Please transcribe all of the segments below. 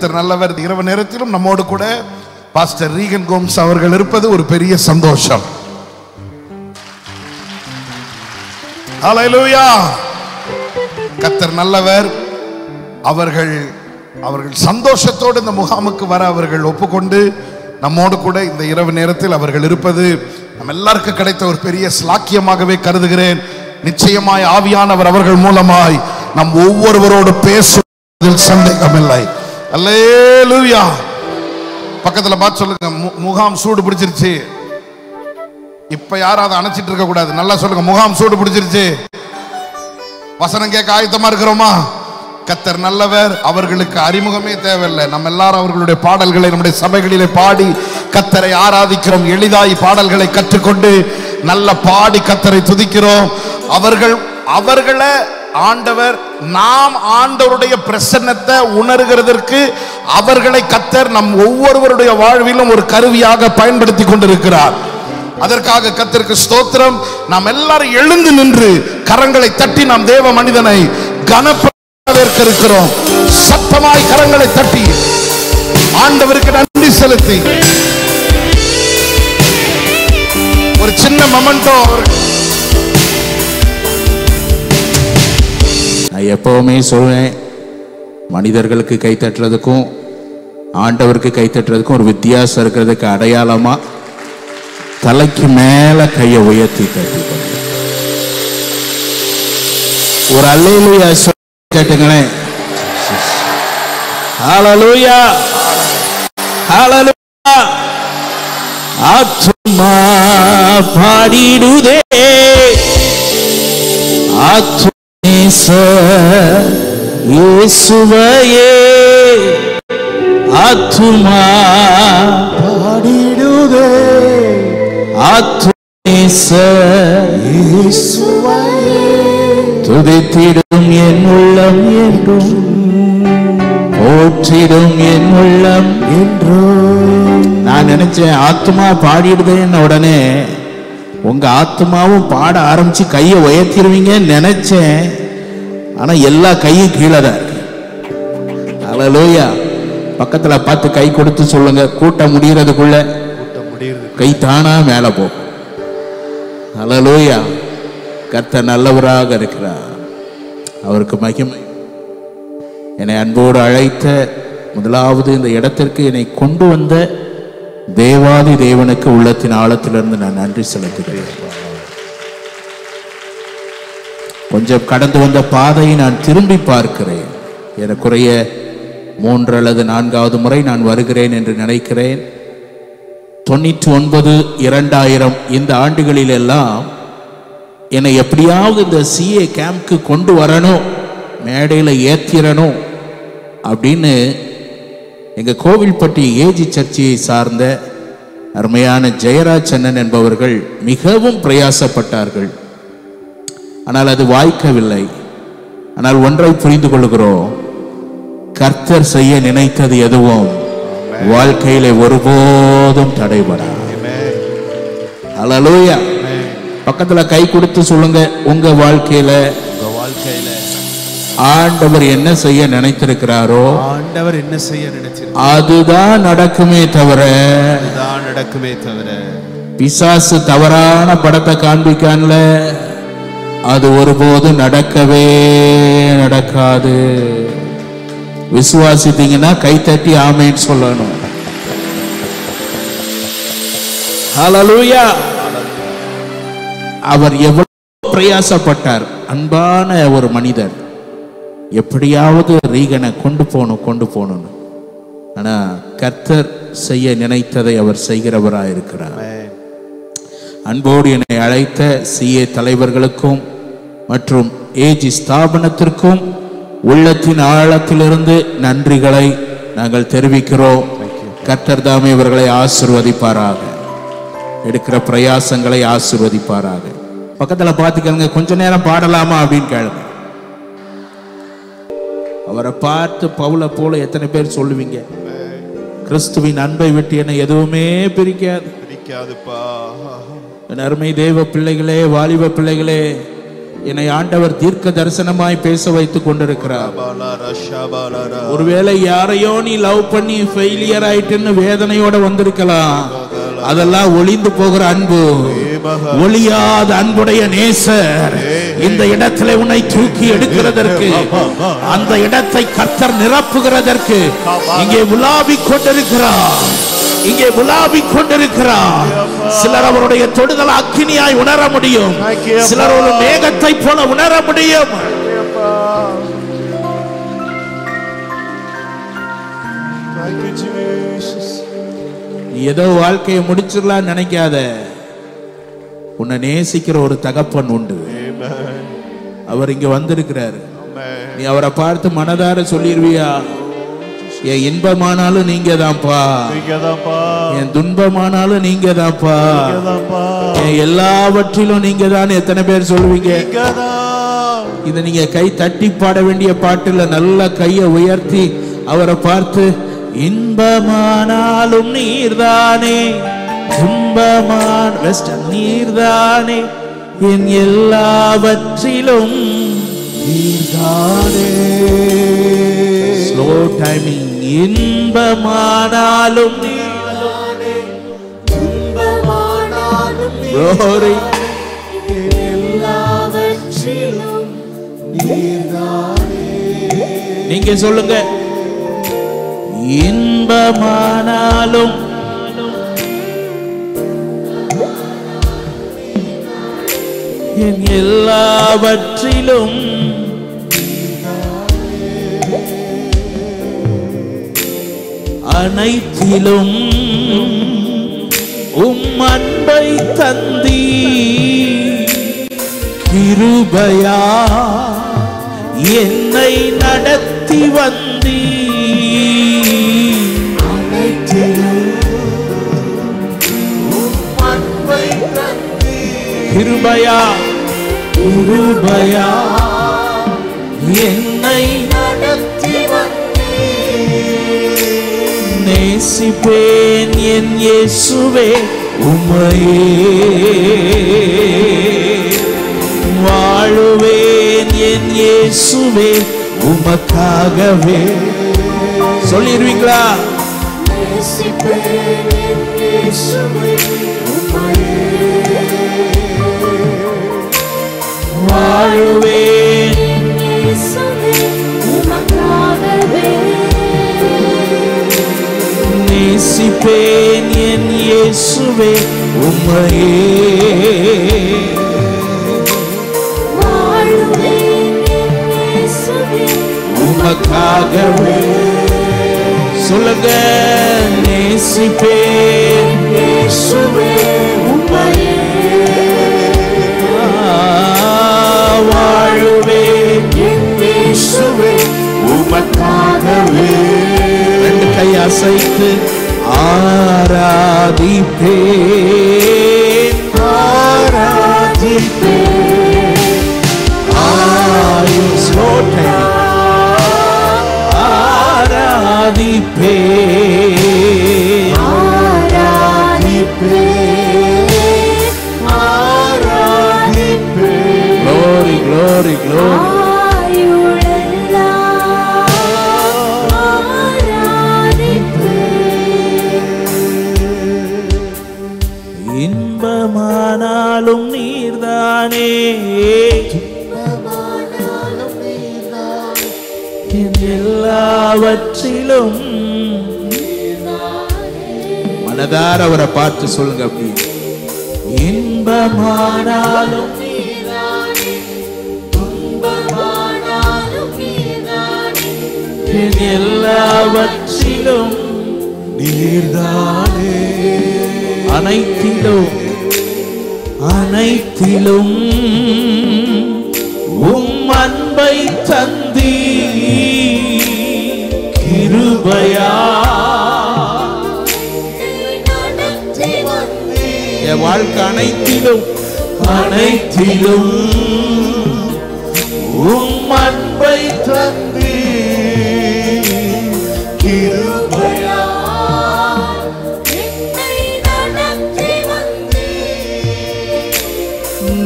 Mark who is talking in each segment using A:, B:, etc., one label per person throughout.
A: கர்த்தர் நல்லவர். இரவு நேரத்திலும் நம்மோடு கூட பாஸ்டர் ரீகன் கோம்ஸ் அவர்கள் இருப்பது ஒரு பெரிய சந்தோஷம். ஹல்லேலூயா. கர்த்தர் நல்லவர். அவர்கள் சந்தோஷத்தோடு இந்த முகாமுக்கு வர அவர்கள் ஒப்புக்கொண்டு நம்மோடு கூட இந்த இரவு நேரத்தில் அவர்கள் இருப்பது நம்ம எல்லாருக்கும் கிடைத்த ஒரு பெரிய ஸ்லாக்கியமாகவே கருதுகிறேன். நிச்சயமாய் ஆவியானவர் அவர்கள் மூலமாய் நம் ஒவ்வொருவரோடு பேசுவதில் சந்தேகமில்லை. அல்லேலூயா. பக்கத்துல பார்த்து சொல்லுங்க, முகாம் சூடு பிடிச்சிருச்சு. இப்ப யாராவது அணைச்சிட்டு இருக்க கூடாது. நல்லா சொல்லுங்க, முகாம் சூடு பிடிச்சிருச்சு. வசனம் கேட்க ஆயத்தமா இருக்கிறோமா? கர்த்தர் நல்லவர். அவர்களுக்கு அறிமுகமே தேவையில்லை. நம்ம எல்லாரும் அவர்களுடைய பாடல்களை நம்முடைய சபைகளிலே பாடி கர்த்தரை ஆராதிக்கிறோம். எளிதாய் பாடல்களை கற்றுக்கொண்டு நல்ல பாடி கர்த்தரை துதிக்கிறோம். அவர்களை ஆண்டவர், நாம் ஆண்டவருடைய பிரசன்னத்தை உணர்கிறதற்கு அவர்களை கர்த்தர் நம் ஒவ்வொருவருடைய வாழ்விலும் ஒரு கருவியாக பயன்படுத்தி கொண்டிருக்கிறார். அதற்காக கர்த்தருக்கு ஸ்தோத்திரம். நாம் எல்லாரும் எழுந்து நின்று கரங்களை தட்டி நாம் தேவ மனிதனை இருக்கிறோம். சத்தமாய் கரங்களை தட்டி ஆண்டவருக்கு நன்றி செலுத்தி ஒரு சின்ன மொமெண்டோ.
B: நான் எப்பவுமே சொல்வேன், மனிதர்களுக்கு கை தட்டுறதுக்கும் ஆண்டவருக்கு கை தட்டுறதுக்கும் ஒரு வித்தியாசம் இருக்கிறதுக்கு அடையாளமா தலைக்கு மேல கையை உயர்த்தி தட்டி ஒரு அல்லேலூயா கேட்டுங்களேன். ஹல்லேலூயா, ஹல்லேலூயா. ஆத்துமா பாடிடுதே ஆத்துமேச இயேசுவையே. ஆத்துமா பாடிடுதே ஆத்துமேச இயேசுவையே. துதித்திடும் என் உள்ளம் என்றும், போற்றிடும் என் உள்ளம் என்றும். நான் நினைச்சேன் ஆத்மா பாடிடுதேன்னு உடனே உங்க ஆத்மாவும் பாட ஆரம்பிச்சு கையை உயர்த்திடுவீங்கன்னு நினைச்சேன். ஆனா எல்லா கையும் கீழே தான் இருக்கு. ஹல்லேலூயா. பக்கத்துல பார்த்து கை கொடுத்து சொல்லுங்க, கூட்டம் முடியறதுக்குள்ள கை தானா மேல போகும். ஹல்லேலூயா. கர்த்தர் நல்லவராக இருக்கிறார். அவருக்கு மகிமை. என்னை அன்போடு அழைத்த, முதலாவது இந்த இடத்திற்கு என்னை கொண்டு வந்த தேவாதி தேவனுக்கு உள்ளத்தின் ஆழத்திலிருந்து நான் நன்றி செலுத்துகிறேன். கொஞ்சம் கடந்து வந்த பாதையை நான் திரும்பி பார்க்கிறேன். ஏறக்குறைய 3 அல்லது 4வது முறை நான் வருகிறேன் என்று நினைக்கிறேன். 99, 2000 இந்த ஆண்டுகளில் எல்லாம் என்னை எப்படியாவது இந்த சிஏ கேம்ப்க்கு கொண்டு வரணும், மேடையில் ஏற்றிடணும் அப்படின்னு எங்கள் கோவில்பட்டி ஏஜி சர்ச்சையை சார்ந்த அருமையான ஜெயராஜ் அண்ணன் என்பவர்கள் மிகவும் பிரயாசப்பட்டார்கள். ஆனால் அது வாய்க்கவில்லை. ஆனால் ஒன்றை புரிந்து கொள்கிறோம், கர்த்தர் செய்ய நினைத்தது எதுவும் வாழ்க்கையிலே ஒருபோதும் தடைபடாது. ஹல்லேலூயா. பக்கத்துல கை கொடுத்து சொல்லுங்க, உங்க வாழ்க்கையில ஆண்டவர் என்ன செய்ய நினைத்திருக்கிறாரோ
C: ஆண்டவர் என்ன செய்ய நினைச்சிருக்காரோ
B: அதுதான் நடக்குமே தவிர பிசாசு தவறான படத்தை காண்பிக்கான்ல, அது ஒருபோதும் நடக்கவே நடக்காது. விசுவாசித்தீங்கன்னா கை தட்டி ஆமென் சொல்லணும். ஹல்லேலூயா. அவர் எவ்வளவு பிரயாசப்பட்டார். அன்பான ஒரு மனிதர், எப்படியாவது ரீகனை கொண்டு போகணும். ஆனா கர்த்தர் செய்ய நினைத்ததை அவர் செய்கிறவராக இருக்கிறார். அன்போடு என்னை அழைத்த சிஏ தலைவர்களுக்கும் மற்றும் ஏஜி ஸ்தாபனத்திற்கும் உள்ளத்தின் ஆழத்திலிருந்து நன்றிகளை நாங்கள் தெரிவிக்கிறோம். கர்த்தர் தாமே இவர்களை ஆசீர்வதிப்பாராக, எடுக்கிற பிரயாசங்களை ஆசீர்வதிப்பாராக. பக்கத்துல பாத்துக்கங்க, கொஞ்ச நேரம் பாடலாமா அப்படின்னு கேளுங்க. அவரை பார்த்து பவுலை போல எத்தனை பேர் சொல்லுவீங்க, கிறிஸ்துவின் அன்பை விட்டு என்னை எதுவுமே பிரிக்காதுப்பா. என் அருமை தேவ பிள்ளைகளே, வாலிப பிள்ளைகளே, என்னை ஆண்டவர் தீர்க்க தரிசனமாய் பேச வைத்துக் கொண்டிருக்கிறார். ஒருவேளை யாரையோ நீ லவ் பண்ணி ஃபெயிலியர் ஆயிட்டுன்னு வேதனையோட வந்திருக்கலாம். அதெல்லாம் ஒளிந்து போகிற அன்பு, ஒளியாத அன்புடைய நேசர் இந்த இடத்துல உன்னை தூக்கி எடுக்கிறதற்கு, அந்த இடத்தை கர்த்தர் நிரப்புகிறதற்கு இங்கே உலாவிக் கொண்டிருக்கிறார். இங்கே உலாவிக் கொண்டிருக்கிறார். சிலர் அவருடைய தொடுதல் அக்கினியாய் உணர முடியும், சிலர் ஒரு மேகத்தை போல உணர முடியும். ஏதோ வாழ்க்கையை முடிச்சிடலாம் நினைக்காத. உன்னை நேசிக்கிற ஒரு தகப்பன் உண்டு. அவர் இங்க வந்திருக்கிறாரு. நீ அவரை பார்த்து மனதார சொல்லிருவியா, என் இன்பமானாலும் நீங்க தான்ப்பா, என் துன்பமானாலும் நீங்க தான்ப்பா, என் எல்லாவற்றிலும் நீங்க தான். எத்தனை பேர் சொல்லுவீங்க? இதை நீங்க கை தட்டி பாட வேண்டிய பாட்டுல நல்ல கையை உயர்த்தி அவரை பார்த்து, இன்பமானாலும் நீர்தானே, துன்பமான நீர்தானே, என் எல்லாவற்றிலும் நீர்தானே. Slow timing. இன்பமானாலும் நீர்தானே, துன்பமானாலும் நீர்தானே, எல்லாவற்றிலும் நீர்தானே. நீங்க சொல்லுங்க. இன்பமானாலும் என் எல்லாவற்றிலும் அனைத்திலும் அன்பை தந்தீ, கிருபையா என்னை நடத்தி வந்தீ, கிருபையா கிருபையா என்னை நடத்தி வந்தீ, நேசிப்பேன் என் இயேசுவே உம்மையே, வாழுவேன் என் இயேசுவே உமக்காகவே. சொல்லிடுவீங்களா? நேசிப்பேன் என் இயேசுவே உம்மையே, வாழுவேன் என் இயேசுவே உமக்காகவே, நேசிப்பேன் என் இயேசுவே உம்மையே, வாழுவேன் என் இயேசுவே உமக்காகவே. சொல்லுங்க. நேசிப்பேன் இயேசுவே உம்மையே, வாழுவேன் என் இயேசுவே உமக்காகவே. ரெண்டு கை அசைத்து ஆராதிப்பேன், ஆராதிப்பேன், ஆராதிப்பேன், ஆராதிப்பேன், ஆராதிப்பேன். Glory, glory, glory. இன்பமானாலும் நீர்தானே, என் எல்லாவற்றிலும். மனதார அவரை பார்த்து சொல்லுங்க. அப்படி இன்பமானாலும் என் எல்லாவற்றிலும் நீர்தானே, அனைத்திலும் அனைத்திலும் அன்பை தந்தீ, கிருபையா என் வாழ்க்கை அனைத்திலும் அனைத்திலும் அன்பை தந்தீ, கிருபையா என்னை நடத்தி வந்தீ,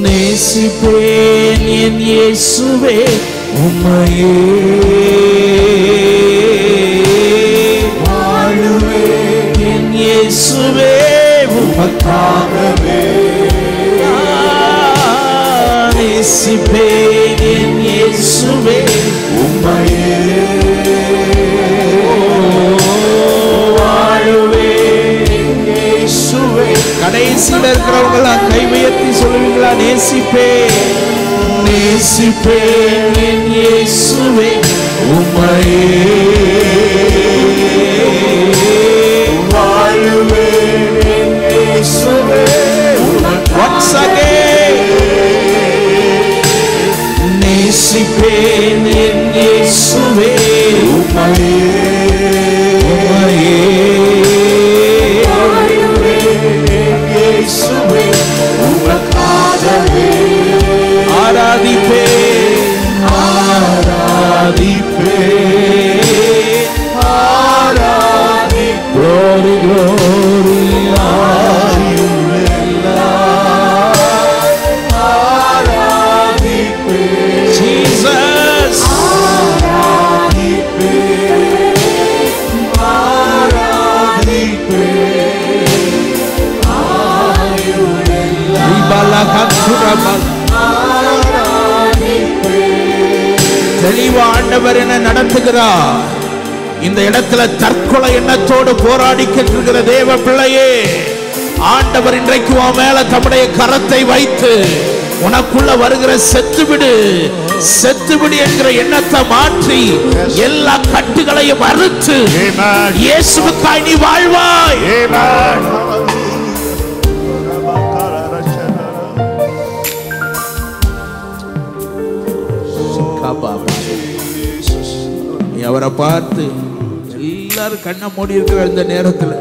B: நேசி நேசிப்பேன் என் இயேசுவே உம்மையே, வாழுவேன் என் இயேசுவே உமக்காகவே, நேசிப்பேன் என் இயேசுவே உம்மையே, வாழுவேன் என் இயேசுவே. கடைசியில் இருக்கிறவங்களா கை உயர்த்தி சொல்லுவீங்களா? நேசிப்பேன் நேசிப்பேன் என் இயேசுவே உம்மையே, வாழுவேன் என் இயேசுவே. Once again, நேசிப்பேன் என் இயேசுவே உம்மையே, உம்மையே, வாழுவேன் என் இயேசுவே உமக்காகவே, ஆராதிப்பேன் ஆராதிப்பேன் ஆராதிப்பேன். Glory, glory, ஆராதிப்பேன் Jesus, ஆராதிப்பேன் ஆராதிப்பேன் ஆயுளெல்லாம் இபலகத்துரபல். தெளிவா ஆண்டவர் என்ன நடத்துகிறார். இந்த இடத்துல தற்கொலை எண்ணத்தோடு போராடிக்கிட்டு இருக்கிற தேவ பிள்ளையே, ஆண்டவர் இன்றைக்கு உன் மேல தம்முடைய கரத்தை வைத்து உனக்குள்ள வருகிற செத்துவிடு செத்துவிடு என்கிற எண்ணத்தை மாற்றி எல்லா கட்டுகளையும் அறுத்து இயேசுவுக்காய் நீ வாழ்வாய். அவரை பார்த்து எல்லாரும் கண்ணை மூடி இருக்கிற இந்த நேரத்தில்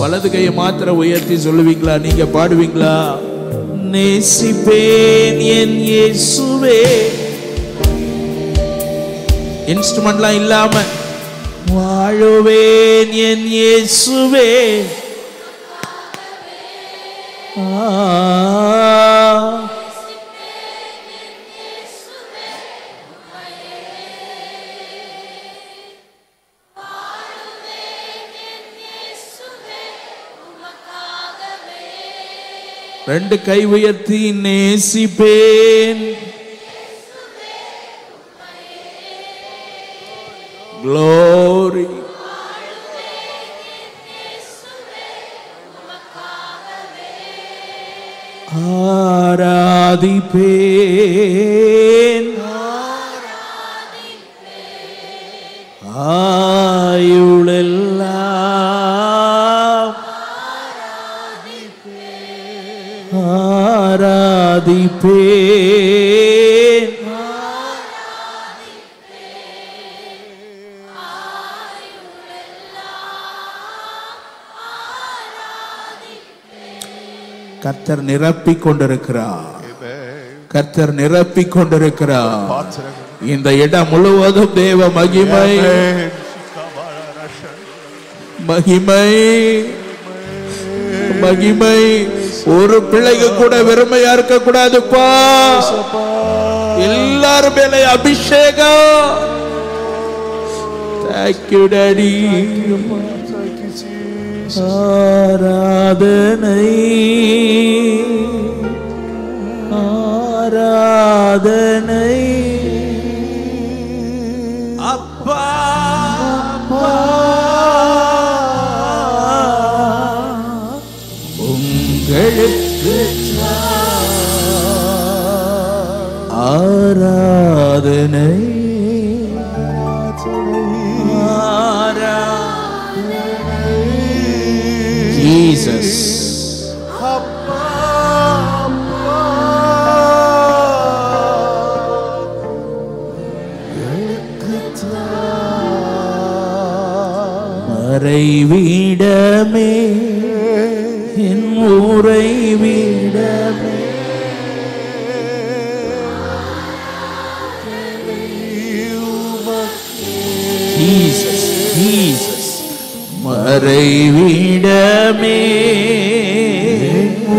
B: வலது கையை மாத்திரம் உயர்த்தி சொல்லுவீங்களா? நீங்க பாடுவீங்களா? நேசிப்பேன் என் இயேசுவே, இன்ஸ்ட்ருமெண்ட்லாம் இல்லாம, வாழுவேன் என் இயேசுவே, ரெண்டு கை உயர்த்தி நேசிப்பேன். Glory, ஆராதிப்பேன் ஆயுளெல்லாம் ஆராதிப்பேன். கர்த்தர் நிரப்பிக் கொண்டிருக்கிறார், கர்த்தர் நிரப்பிக் கொண்டிருக்கிறார். இந்த இடம் முழுவதும் தேவ மகிமை மகிமை மகிமை. ஒரு பிள்ளைக்கு கூட வெறுமையா இருக்க கூடாதுப்பா. எல்லாரும் மேலே அபிஷேகம். Thank you, Daddy. ஆராதனை ஆராதனை அப்பா உங்களுக்கு ஆராதனை Jesus. மறைவிடமே என் உறைவிடமே, Jesus, Jesus. மறைவிடமே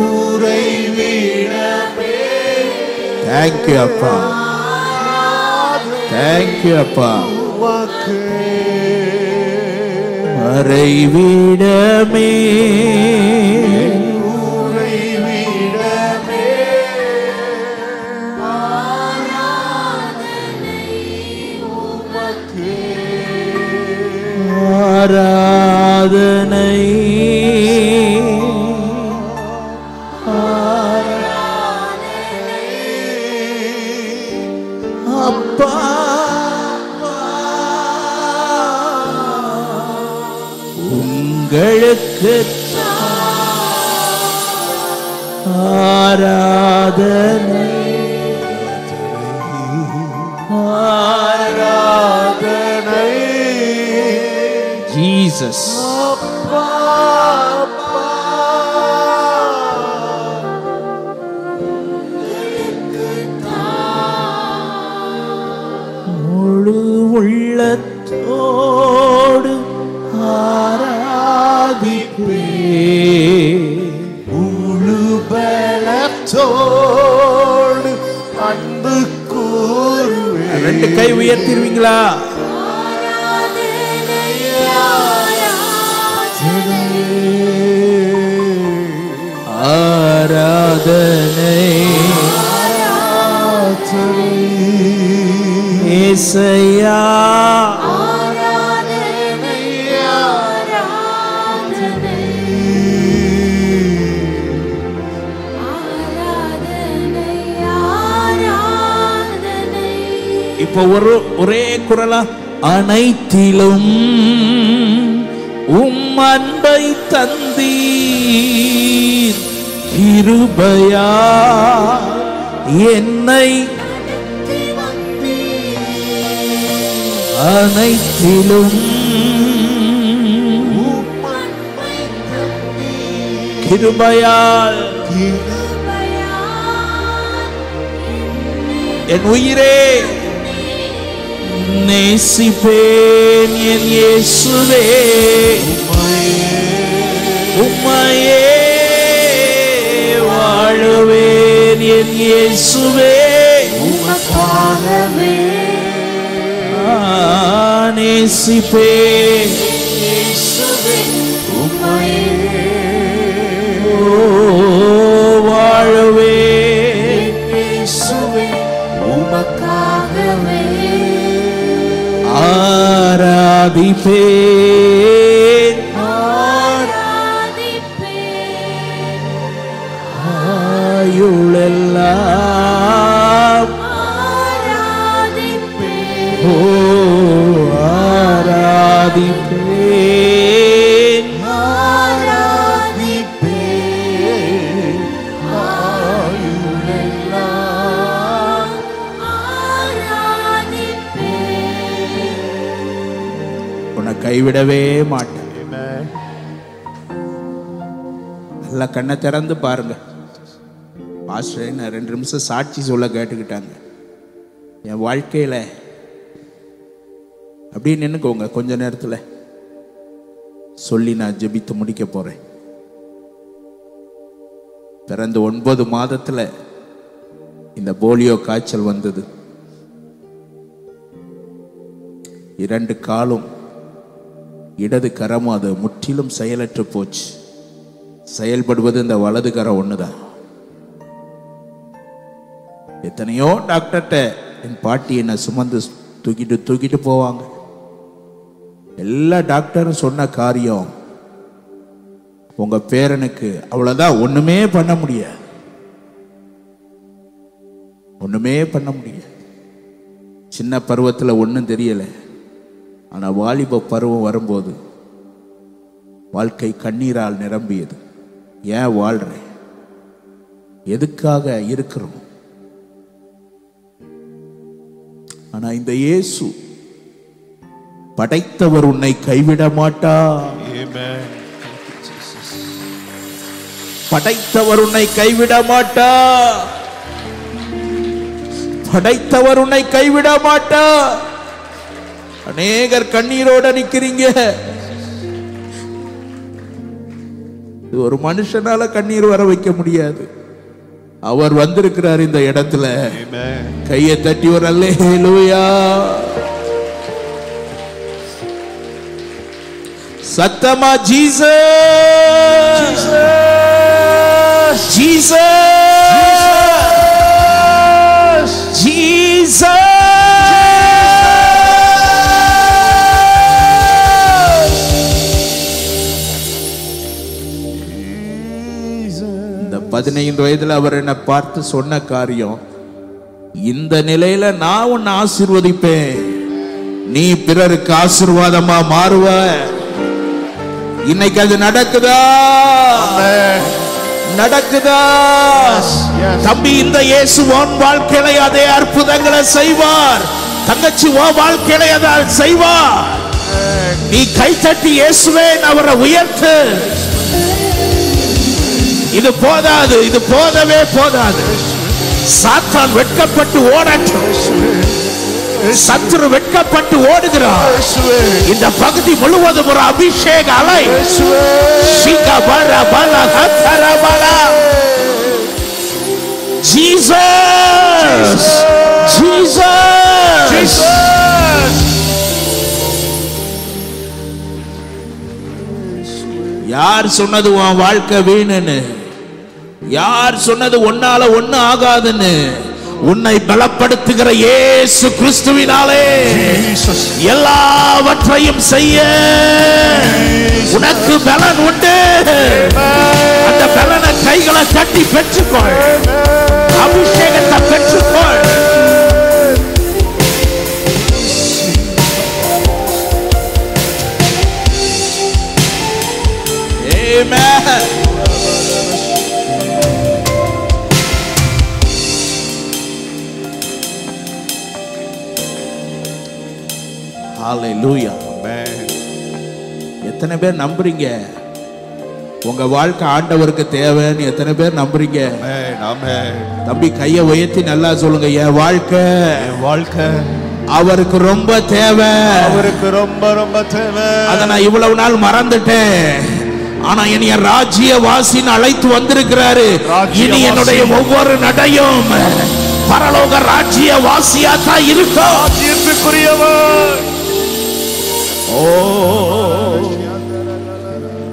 B: உறைவிடமே தேங்க்யூ அப்பா, தேங்க்யூ அப்பா. மறைவிடமே ஆராதனை அப்பா, உங்களுக்கு ஆராதனை ஆராதனை ஜீசஸ். முழு உள்ளத்தோடு ஆராதிப்பே, முழு பலத்தோடு அன்பு கூறுவே. ரெண்டு கை உயர்த்திருவீங்களா? ஆராதனை ஏசையா, இப்போ ஒரே குரலா அனைத்திலும் அன்பை தந்தீர், கிருபையா என்னை அனைத்திலும் கிருபையால் என் உயிரே நேசிப்பேன் என் இயேசுவே, உம்மையே வாழுவேன் என் இயேசுவே, உமக்காகவே நேசிப்பேன் இயேசுவே, உம்மையே வாழுவேன் இயேசுவே, உமக்காகவே ஆராதிப்பேன் ஆராதிப்பேன் ஆயுளெல்லாம் ஆராதிப்பேன் ஓ ஆராதிப்பேன் ஆராதிப்பேன் ஆயுளெல்லாம் உன்னை கைவிடவே மாட்டேன். நல்லா கண்ணை திறந்து பாருங்க. பாஸ்டர் நான் 2 நிமிஷம் சாட்சி சொல்ல கேட்டுக்கிட்டாங்க. என் வாழ்க்கையில அப்படி நின்னுக்கோங்க. கொஞ்ச நேரத்தில் சொல்லி நான் ஜெபித்து முடிக்க போறேன். பிறந்த 9 மாதத்துல இந்த போலியோ காய்ச்சல் வந்தது. 2 காலும் இடது கரமும் அது முற்றிலும் செயலற்று போச்சு. செயல்படுவது இந்த வலது கரம் ஒண்ணுதான். எத்தனையோ டாக்டர்கிட்ட என் பாட்டி என்னை சுமந்து தூக்கிட்டு போவாங்க. எல்லா டாக்டரும் சொன்ன காரியம், உங்க பேரனுக்கு அவ்வளவுதான், ஒண்ணுமே பண்ண முடியாது, ஒண்ணுமே பண்ண முடியாது. சின்ன பருவத்தில் ஒன்றும் தெரியல. ஆனா வாலிப பருவம் வரும்போது வாழ்க்கை கண்ணீரால் நிரம்பியது. ஏன் வாழ்றேன், எதுக்காக இருக்கிறோம்? ஆனா இந்த இயேசு படைத்தவர் உன்னை கைவிட மாட்டார். படைத்தவர் உன்னை கைவிட மாட்டார். படைத்தவர் உன்னை கைவிட மாட்டார். அநேகர் கண்ணீரோட நிக்கிறீங்க. இது ஒரு மனுஷனால கண்ணீர் வர வைக்க முடியாது. அவர் வந்திருக்கிறார் இந்த இடத்துல. கையை தட்டி ஒரு அல்லேலூயா சத்தமா ஜீசஸ் ஜீசஸ் ஜீசஸ். இந்த 15 வயதுல அவர் என்னை பார்த்து சொன்ன காரியம், இந்த நிலையில நான் உன்னை ஆசீர்வதிப்பேன், நீ பிறருக்கு ஆசீர்வாதமா மாறுவ. இன்னைக்கு அது நடக்குதா? நடக்குதா? தம்பி, இந்த இயேசு உன் வாழ்க்கையில அதே அற்புதங்களை செய்வார். தங்கச்சி உன் வாழ்க்கையில அதை செய்வார். நீ கை தட்டி இயேசுவே அவரை உயர்த்து. இது போதாது, இது போதவே போதாது. சாத்தான் வெட்கப்பட்டு ஓடட்டும். சத்துரு வெட்கப்பட்டு ஓடுகிறார். இந்த பகுதி முழுவதும் ஒரு அபிஷேக அலை. Jesus Jesus. யார் சொன்னது உன் வாழ்க்கை வீணுன்னு? யார் சொன்னது உன்னால ஒண்ணு ஆகாதுன்னு? உன்னை பலப்படுத்துகிற இயேசு கிறிஸ்துவினாலே எல்லாவற்றையும் செய்ய உனக்கு பலன் உண்டு. அந்த பலனை கைகளை தட்டி பெற்றுக்கொள். அபிஷேகத்தை பெற்றுக்கொள். ஆமென். ஹalleluya. எத்தனை பேர் நம்புறீங்க உங்க வாழ்க்கை ஆண்டவருக்கு தேவைன்னு? எத்தனை பேர் நம்புறீங்க? தம்பி, கையை உயர்த்தி நல்லா சொல்லுங்க, என் வாழ்க்கை அவருக்கு ரொம்ப தேவை. அவருக்கு ரொம்ப ரொம்ப தேவை. அதை நான் இவ்வளவு நாள் மறந்துட்டேன். ஆனா என்னைய ராஜ்யவாசின்னு அழைத்து வந்திருக்கிறாரு. இனி என்னுடைய ஒவ்வொரு நடையும் பரலோக ராஜ்யவாசியா தான் இருக்கும்.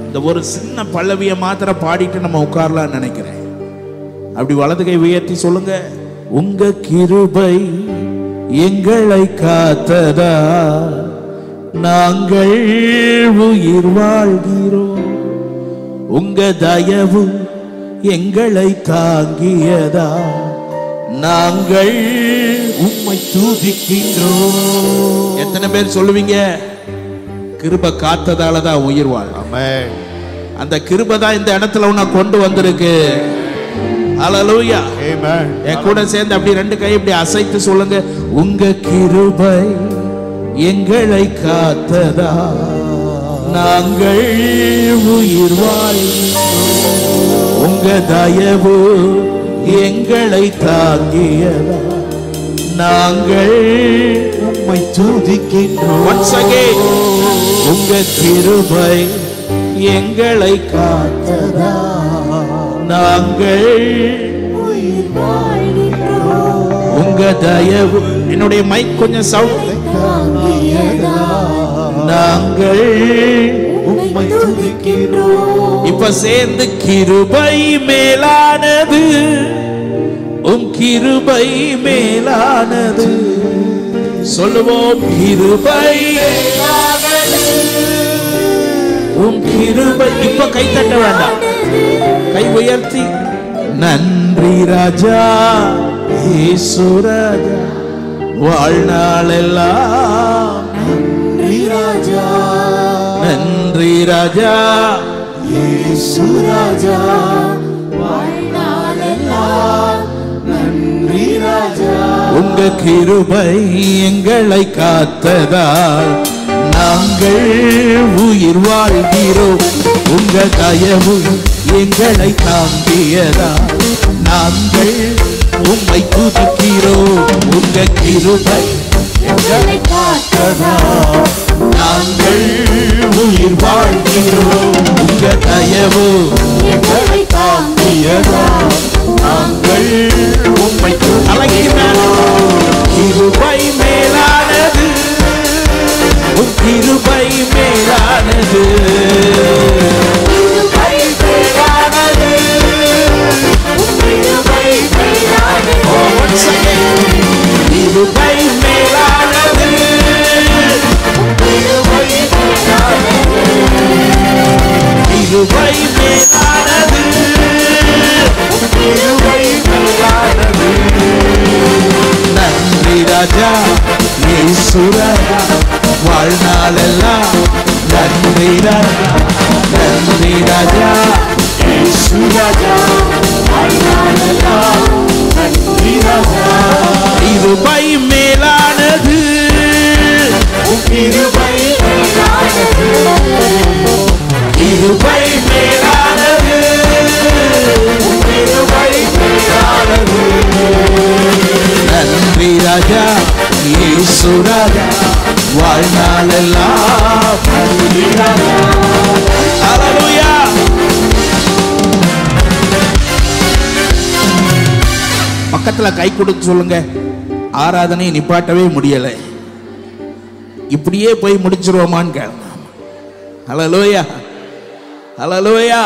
B: இந்த ஒரு சின்ன பல்லவியை மாத்திர பாடிட்டு நம்ம உட்காரலாம் நினைக்கிறேன். அப்படி வலது கை உயர்த்தி சொல்லுங்க, உங்க கிருபை எங்களை காத்ததா நாங்கள் உயிர் வாழ்கிறோம். உங்க தயவு எங்களை தாங்கியதா நாங்கள் உம்மை துதிக்கின்றோம். எத்தனை பேர் சொல்லுவீங்க கிருபை காத்ததால தான் உயிர் வாழ்? ஆமென். அந்த கிருபை தான் இந்த இடத்துல உன்னை கொண்டு வந்திருக்கு. ஹalleluya. ஆமென். என் கூட சேர்ந்து அப்படி ரெண்டு கை இப்படி அசைத்து சொல்லுங்க, உங்க கிருபை எங்களை காத்ததா நாங்கள் உயிர் வாழ்கிறோம். உங்க தயவு எங்களை தாங்கியதா நாங்கள் உம்மை துதிக்கின்றோம். once again, உங்க கிருபை எங்களை காத்ததா நாங்கள் உயிர் வாழ்கிறோம். உங்க தயவு, என்னுடைய மைக் கொஞ்சம் சவுண்ட், நாங்கள் உம்மை துதிக்கின்றோம். இப்ப சேர்ந்து கிருபை மேலானது, உம் கிருபை மேலானது சொல்லுவோம். கிருபை உம் கிருபை. இப்ப கை தட்ட வேண்டாம், கை உயர்த்தி நன்றி ராஜா இயேசு ராஜா வாழ்நாளெல்லாம் நன்றி ராஜா, நன்றி ராஜா இயேசு ராஜா வாழ்நாளெல்லாம் நன்றி ராஜா. உங்க கிருபை எங்களை காத்ததால் நாங்கள் உயிர் வாழ்கிறோம். உங்க தயவு எங்களை தாங்கியதால் நாங்கள் உம்மை துதிக்கிறோம். உங்க கிருபை எங்களை காத்ததால் நாங்கள் உயிர் வாழ்கிறோம். உங்க தயவு எங்களை தாங்கியதால் நாங்கள் உம்மை கிருபை மேலானது, உம் கிருபை மேலானது, கிருபை மேலானது, உம் கிருபை மேலானது. once again, கிருபை மேலானது, உம் கிருபை மேலானது, கிருபை மேலானது, உம் கிருபை மேலானது. நன்றி ராஜா இயேசு ராஜா, வாழ்நாளெல்லாம் நன்றி ராஜா, நன்றி ராஜா இயேசு ராஜா, வாழ்நாளெல்லாம் நன்றி ராஜா. கிருபை மேலானது, கிருபை மேலானது, கிருபை மேலானது, கிருபை மேலானது. நன்றி ராஜா இயேசு ராஜா, வாழ்நாளெல்லாம் நன்றி ராஜா. ஹல்லேலூயா. பக்கத்துல கை கொடுத்து சொல்லுங்க, ஆராதனை நிப்பாட்டவே முடியலை, இப்படியே போய் முடிச்சிருவோமான்னு கேளுங்க. ஹல்லேலூயா, ஹல்லேலூயா.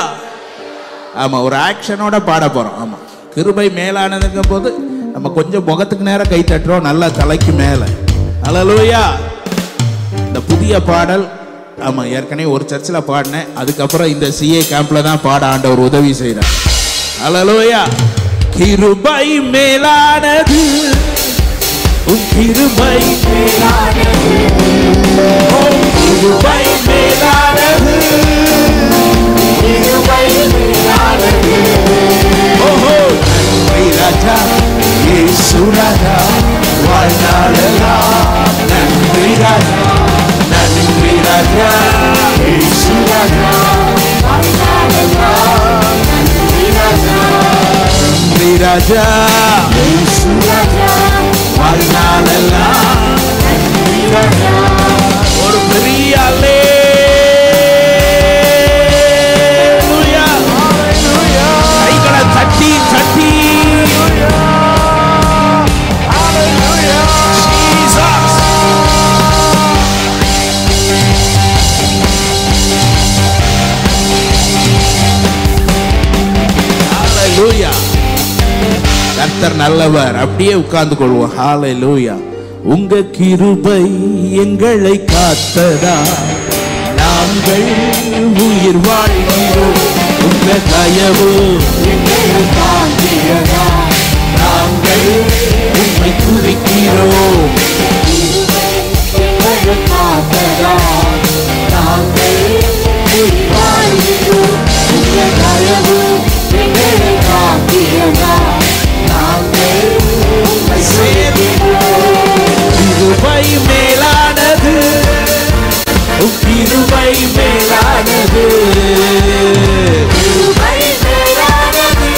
B: ஆமா, ஒரு ஆக்ஷனோட பாட போறோம். ஆமா, கிருபை மேலானதுங்கும் போது நம்ம கொஞ்சம் முகத்துக்கு நேரம் கை தட்டுறோம், நல்லா தலைக்கு மேல. ஹல்லேலூயா. இந்த புதிய பாடல், ஆமா, ஏற்கனவே ஒரு சர்ச்சில் பாடினேன், அதுக்கப்புறம் இந்த சிஏ கேம்ப்ல தான் பாட ஆண்டவர் உதவி செய்கிறார். ஹல்லேலூயா. கிருபை மேலானது, உம் கிருபை மேலானது, கிருபை மேலானது, கிருபை மேலானது. ஓஹோ, நன்றி ராஜா இயேசு ராஜா, வாழ்நாளெல்லாம் நன்றி ராஜா, நன்றி ராஜா இயேசு ராஜா, வாழ்நாளெல்லாம் நன்றி ராஜா, நன்றி ராஜா இயேசு ராஜா, வாழ்நாளெல்லாம் நன்றி ராஜா. ஒரு பெரிய அல்லேலூயா, கைகளை தட்டி தட்டி கர்த்தர் நல்லவர். அப்படியே உட்கார்ந்து கொள்வோம். ஹல்லேலூயா. உங்க கிருபை எங்களை காத்ததா, நாங்கள் உயிர் வாழ்கிறோம். உங்க தயவு எங்களை காத்தியதா, நாங்கள் உம்மை துதிக்கிறோம். எங்களை காத்ததா, நாங்கள் உயிர் வாழ்கிறோம். உங்க தயவு எங்களை காத்தியதா, நாங்கள் உம்மை சேவிக்கிறோம். கிருபை மேலானது, கிருபை மேலானது, கிருபை மேலானது,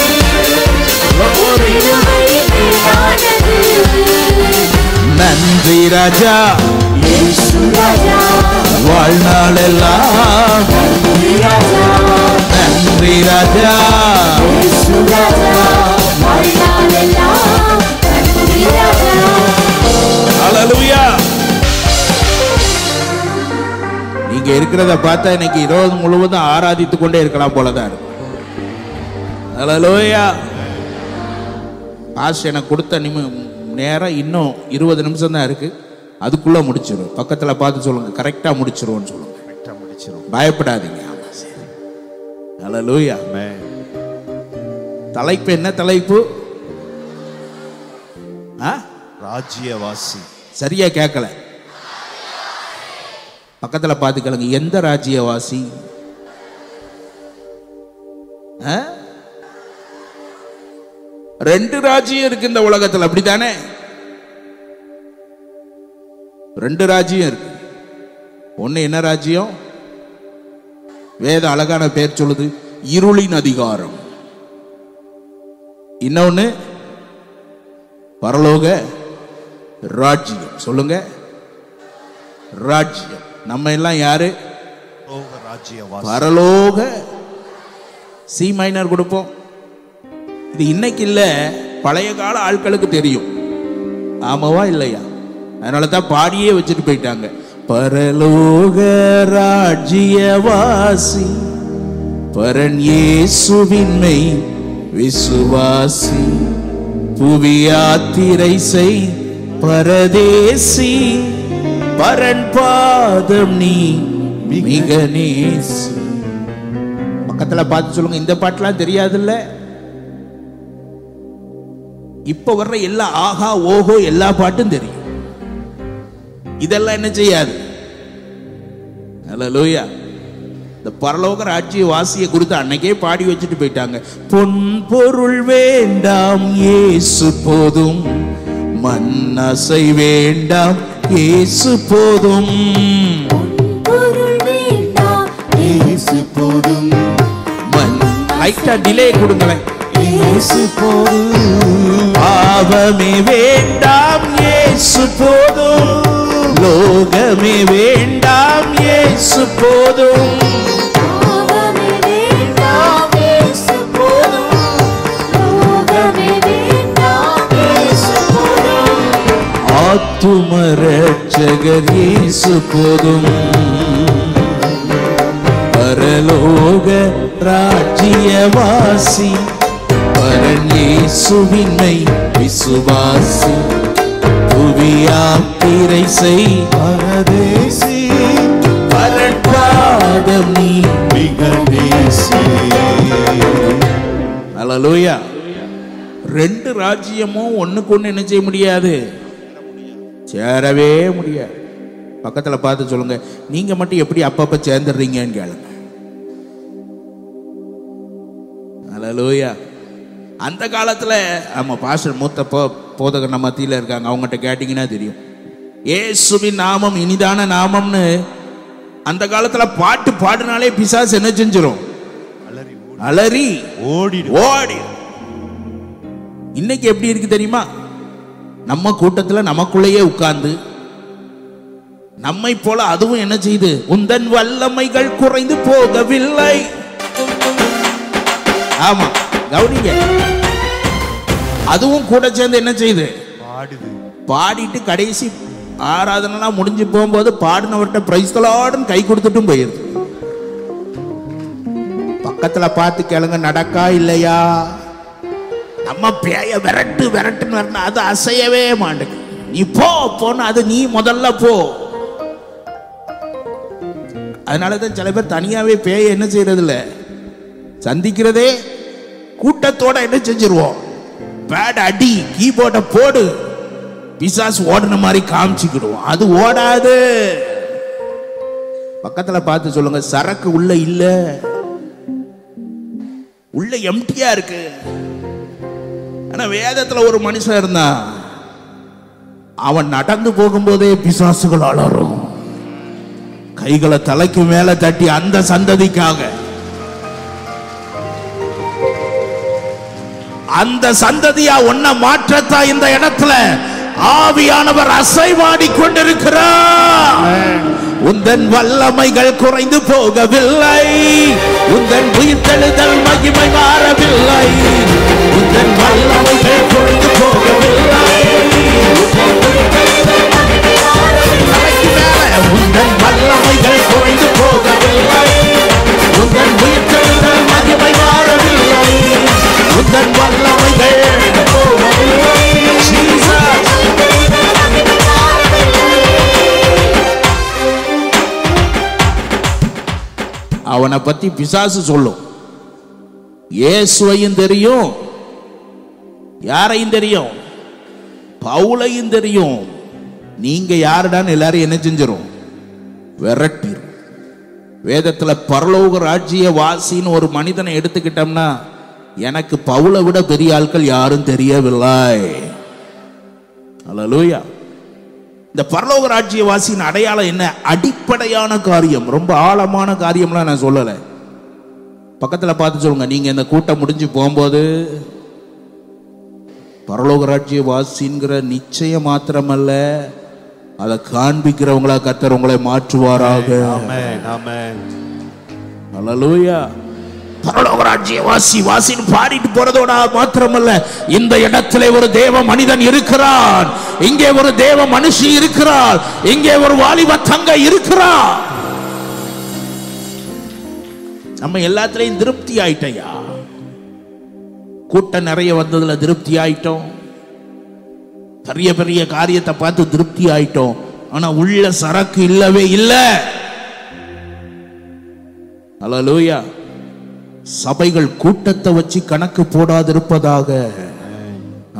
B: கிருபை மேலானது. நன்றி ராஜா இயேசு ராஜா, வாழ்நாளெல்லாம் நன்றி ராஜா, நன்றி ராஜா இயேசு ராஜா, வாழ்நாளெல்லாம் நன்றி ராஜா. ஹல்லேலூயா. நீங்க இருக்கிறத பார்த்தா இன்னைக்கு இரவு முழுவதும் ஆராதித்துக் கொண்டே இருக்கலாம் போலதான் இருக்கு. ஹல்லேலூயா. பாஸ்டர் எனக்கு கொடுத்த நேரம் இன்னும் 20 நிமிஷம் தான் இருக்கு, அதுக்குள்ள முடிச்சிடும். பக்கத்துல பார்த்து சொல்லுங்க, கரெக்டா முடிச்சிருவோம்னு சொல்லுங்க. கரெக்டா முடிச்சிரும், பயப்படாதீங்க. ஆமா, சரி. ஹல்லேலூயா. தலைப்பு என்ன தலைப்பு?
C: ராஜ்யவாசி.
B: சரியா கேட்கல, பக்கத்துல பாத்துக்கலங்க. எந்த ராஜ்யவாசி? ரெண்டு ராஜ்யம் இருக்கு இந்த உலகத்துல, அப்படித்தானே? ரெண்டு ராஜ்யம் இருக்கு. ஒண்ணு என்ன ராஜ்யம்? வேத அழகான பேர் சொல்லுது, இருளின் அதிகாரம். இன்னொன்னு பரலோக ராஜ்யம். சொல்லுங்க, ராஜ்யம். நம்ம எல்லாம் யாரு? பரலோக. சி மைனர் கொடுப்போம். இது இன்னைக்கு இல்ல, பழைய கால ஆட்களுக்கு தெரியும். ஆமாவா இல்லையா? அதனால தான் பாடியே வச்சுட்டு போயிட்டாங்க. பரலோக ராஜ்யவாசி பரன் இயேசுவின்மை விசுவாசி புவி யாத்திரை செய் பரதேசி பரன் பாதம் நீ மிக நேசி. பக்கத்துல பார்த்து சொல்லுங்க, இந்த பாட்டுலாம் தெரியாதுல்ல? இப்ப வர்ற எல்லா ஆஹா ஓஹோ எல்லா பாட்டும் தெரியும். இதெல்லாம் என்ன செய்யாது. அல்லேலூயா. இந்த பரலோக ராஜ்ய வாசியை குறித்து அன்னைக்கே பாடி வச்சுட்டு போயிட்டாங்க. பொன் பொருள் வேண்டாம் இயேசு போதும், மண்ணாசை வேண்டாம் இயேசு போதும், லைட்டா டிலே கொடுங்களேன். பாவமே வேண்டாம் இயேசு போதும், லோகமே வேண்டாம் இயேசு போதும், ஆத்தும ரட்சகர் இயேசு போதும், பரலோக ராஜ்யவாசி பரன் இயேசுவின்மை விசுவாசி புவி யாத்திரை செய் பரதேசி பரன் பாதம் நீ மிக நேசி. அல்லேலூயா. ரெண்டு ராஜ்யமும் ஒண்ணுக்கு ஒண்ணு என்ன செய்ய முடியாது, சேரவே முடியாது. பக்கத்துல பார்த்து சொல்லுங்க, நீங்க மட்டும் எப்படி அப்பப்ப சேர்ந்துடுறீங்கன்னு கேளுங்க. அல்லேலூயா. அந்த காலத்துல ஆமா பாஸ்டர் மூத்த போதகர் நம்ம மத்தியில இருக்காங்க, அவங்ககிட்ட கேட்டீங்கன்னா தெரியும். இயேசுவின் நாமம் இனிதான நாமம்னு அந்த காலத்துல பாட்டு பாடினாலே பிசாசு என்ன செஞ்சிரும், அலறி ஓடி ஓடி. இன்னைக்கு எப்படி இருக்கு தெரியுமா? நம்ம கூட்டத்துல நமக்குள்ளேயே உட்கார்ந்து நம்மை போல அதுவும் என்ன செய்யுது, உந்தன் வல்லமைகள் குறைந்து போகவில்லை. ஆமா கவுனிங்க, அதுவும் கூட சேர்ந்து என்ன செய்யுது, பாடிட்டு கடைசி ஆராதனை முடிஞ்சு போகும்போது பாடினவர்கிட்ட பிரைஸ் தி லார்ட்னு கை கொடுத்துட்டும் போயிருது. பக்கத்துல பார்த்து கேளுங்க, நடக்கா இல்லையா? நம்ம பேய விரட்டு விரட்டுன்னு வரணும், அது அசையவே மாட்டேங்குது. நீ போன்னு அது நீ முதல்ல போ. அதனாலதான் சில பேர் தனியாவே பேய என்ன செய்யறது இல்ல, சந்திக்கிறதே கூட்டத்தோட என்ன செஞ்சிருவோம், பேட் அடி கீபோர்ட போடு, பிசாசு ஓடுன மாதிரி காமிச்சுக்கிடுவோம். அது ஓடாது. பக்கத்துல பார்த்து சொல்லுங்க, சரக்கு உள்ள இல்ல, உள்ள எம்டியா இருக்கு. ஆனா வேதத்துல ஒரு மனுஷன் இருந்தா, அவன் நடந்து போகும்போதே பிசாசுகள் அலறும். கைகளை தலைக்கு மேல தட்டி அந்த சந்ததிக்காக, அந்த சந்ததியா ஒன்ன மாற்றத்தா இந்த இடத்துல ஆவியானவர் அசைவாடி கொண்டிருக்கிறார். உந்தன் வல்லமைகள் குறைந்து போகவில்லை, உந்தன் உயிர்த்தெழுதல் மகிமை மாறவில்லை, உந்தன் வல்லமைகள் குறைந்து போகவில்லை, உந்தன் வல்லமைகள் குறைந்து போகவில்லை, உந்தன் உயிர்த்தெழுதல் மகிமை மாறவில்லை, உந்தன் வல்லமைகள் போகவில்லை. அவனை பத்தி பிசாசு சொல்லும். இயேசுவையும் தெரியும், யாரையும் தெரியும், பவுலையும் தெரியும். நீங்க யாருடான்னு எல்லாரும் என்ன செஞ்சிரும், விரட்டி. வேதத்துல பரலோக ராஜ்ய வாசின்னு ஒரு மனிதனை எடுத்துக்கிட்டோம்னா, எனக்கு பவுலை விட பெரிய ஆட்கள் யாரும் தெரியவில்லை. அல்லேலூயா. இந்த பரலோக ராஜ்யவாசியின் அடையாளம் என்ன? அடிப்படையான காரியம், ரொம்ப ஆழமான காரியம்லாம் நான் சொல்லல. பக்கத்துல பார்த்து சொல்லுங்க, நீங்க இந்த கூட்டம் முடிஞ்சு போகும்போது பரலோக ராஜ்யவாசிங்கிற நிச்சயம் மாத்திரமல்ல, அதை காண்பிக்கிறவங்களா கர்த்தர் உங்களை மாற்றுவாராக.
C: ஆமென் ஆமென்.
B: அல்லேலூயா. பரலோக ராஜ்ய வாசி வாசின்னு பாடிட்டு போறதோட மாத்திரமல்ல, இந்த இடத்திலே ஒரு தேவ மனிதன் இருக்கிறான், இங்கே ஒரு தேவ மனுஷி இருக்கிறார், இங்கே ஒரு வாலிப தங்க இருக்கிறார். நம்ம எல்லாத்திலையும் திருப்தி ஆயிட்டையா? கூட்டம் நிறைய வந்ததுல திருப்தி ஆயிட்டோம், பெரிய பெரிய காரியத்தை பார்த்து திருப்தி ஆயிட்டோம். ஆனா உள்ள சரக்கு இல்லவே இல்லை. அல்லேலூயா. சபைகள் கூட்டத்தை வச்சு கணக்கு போடாதிருப்பதாக.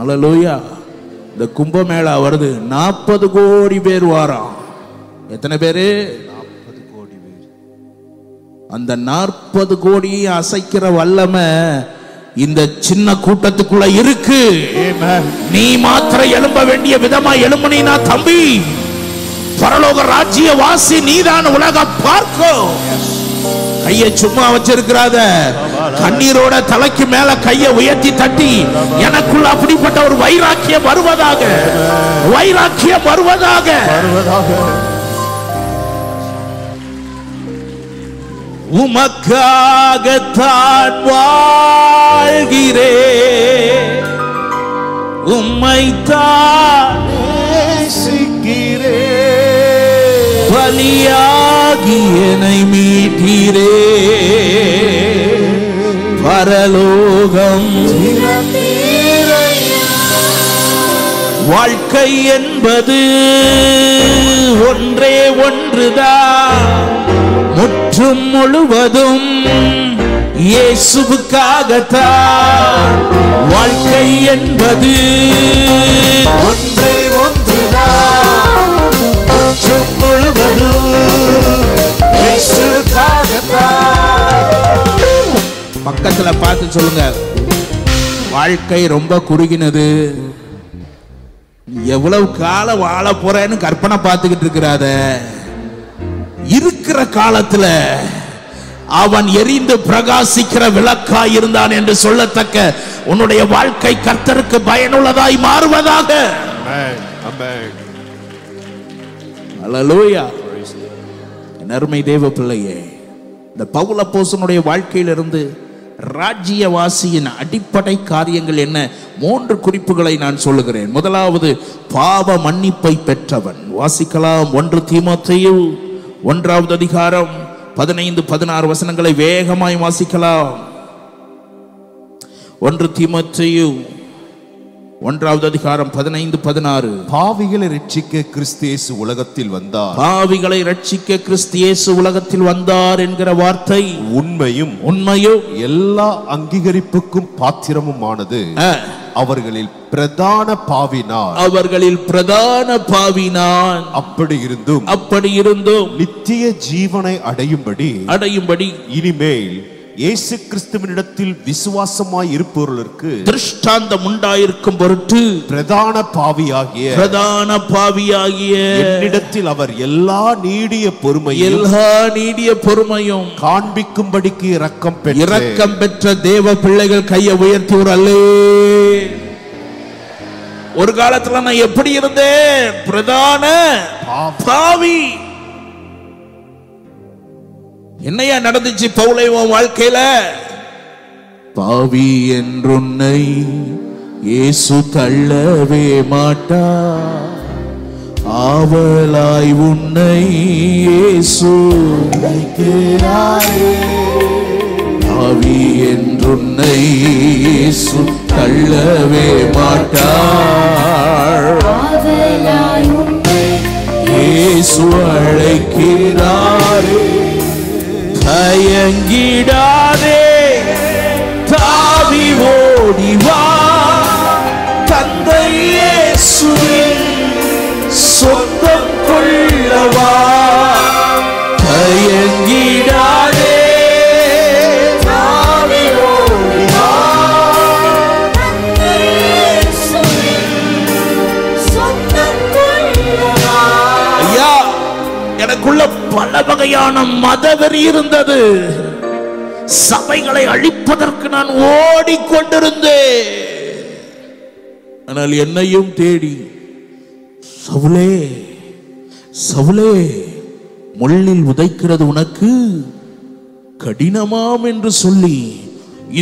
B: அல்லேலூயா. இந்த கும்பமேளா வருது, 40 கோடி பேர் வாராம். எத்தனை பேரு?
C: 40 கோடி பேர்.
B: அந்த 40 கோடியை அசைக்கிற வல்லமை இந்த சின்ன கூட்டத்துக்குள்ள இருக்கு. நீ மாத்திரம் எழும்ப வேண்டிய விதமா எழும்புனா தம்பி, பரலோக ராஜ்ய வாசி நீதான் உலகம் பார்க்கும். கையை சும்மா வச்சிருக்கிறாத, கண்ணீரோட தலைக்கு மேல கையை உயர்த்தி தட்டி, எனக்குள்ள அப்படிப்பட்ட ஒரு வைராக்கியம் வருவதாக, வைராக்கியம் வருவதாக. உமக்காகத்தான் வாழ்கிறேன், உம்மைத்தான் நேசிக்கிறேன், பலியாகி என்னை மீட்டீரே, பரலோகம் வாழ்க்கை என்பது ஒன்றே ஒன்றுதான், முற்றும் முழுவதும் இயேசுவுக்காகத்தான். வாழ்க்கை என்பது ஒன்றே ஒன்றுதான், முற்றும் முழுவதும் இயேசுவுக்காகத்தான். பக்கத்துல பார்த்து சொல்லுங்க, வாழ்க்கை ரொம்ப குறுகினது, எவ்வளவு காலம் வாழ போறேன்னு கற்பனை பார்த்துக்கிட்டு இருக்கிறாத. இருக்கிற காலத்துல அவன் எரிந்து பிரகாசிக்கிற விளக்காய் இருந்தான் என்று சொல்லத்தக்க உன்னுடைய வாழ்க்கை கர்த்தருக்கு பயனுள்ளதாய் மாறுவதாக. அல்லேலூயா. அருமை தேவ பிள்ளையே, இந்த பவுல் அப்போஸ்தலனுடைய வாழ்க்கையிலிருந்து ராஜ்யவாசியின் அடிப்படை காரியங்கள் என்ன? 3 குறிப்புகளை நான் சொல்லுகிறேன். முதலாவது, பாவ மன்னிப்பை பெற்றவன். வாசிக்கலாம். 1 தீமோத்தேயு 1வது அதிகாரம் 15-16 வசனங்களை வேகமாய் வாசிக்கலாம். 1 தீமோத்தேயு 1வது அதிகாரம் 15-16.
C: பாவிகளை ரட்சிக்க கிறிஸ்து இயேசு உலகத்தில் வந்தார்.
B: பாவிகளை ரட்சிக்க கிறிஸ்து இயேசு உலகத்தில் வந்தார் என்கிற வார்த்தை உண்மையும்
C: எல்லா அங்கீகரிப்புக்கும் பாத்திரமுமானது. அவர்களில் பிரதான பாவினான் அப்படி இருந்தும் நித்திய ஜீவனை அடையும்படி இனிமேல் இயேசு கிறிஸ்துவினிடத்தில் விசுவாசமாய் இருப்பவர்களுக்கு திருஷ்டாந்தம் உண்டாயிருக்கும் பொருட்டு பிரதான பாவியாகிய என்னிடத்தில் அவர் எல்லா நீடிய பொறுமையும் காண்பிக்கும்படிக்கு இரக்கம் பெற்ற தேவ பிள்ளைகள் கையை உயர்த்தி ஒரு அல்லே. ஒரு காலத்துல நான் எப்படி இருந்தேன்? பிரதான பாவி. என்னையா நடந்துச்சு பவுலை உன் வாழ்க்கையில? பாவி என்றுன்னை இயேசு தள்ளவே மாட்டா, ஆவலாய் உன்னை இயேசு அழைக்கிறாரே. பாவி என்றுன்னை இயேசு தள்ளவே மாட்டார், ஆவலாய் உன்னை இயேசு அழைக்கிறாரே. தயங்கிடாதே, தாவி ஓடிவா, தந்தை இயேசுவின் சொந்தம் கொள்ளவா. தயங்கிடாதே, தாவி ஓடிவா, தந்தை இயேசுவின் சொந்தம் கொள்ளவா. ஐயா, எனக்குள்ள பல வகையான மதவெறி இருந்தது. சபைகளை அழிப்பதற்கு நான் ஓடிக்கொண்டிருந்தேன். ஆனால் என்னையும் தேடி, சவுலே சவுலே, முள்ளில் உதைக்கிறது உனக்கு
B: கடினமாம் என்று சொல்லி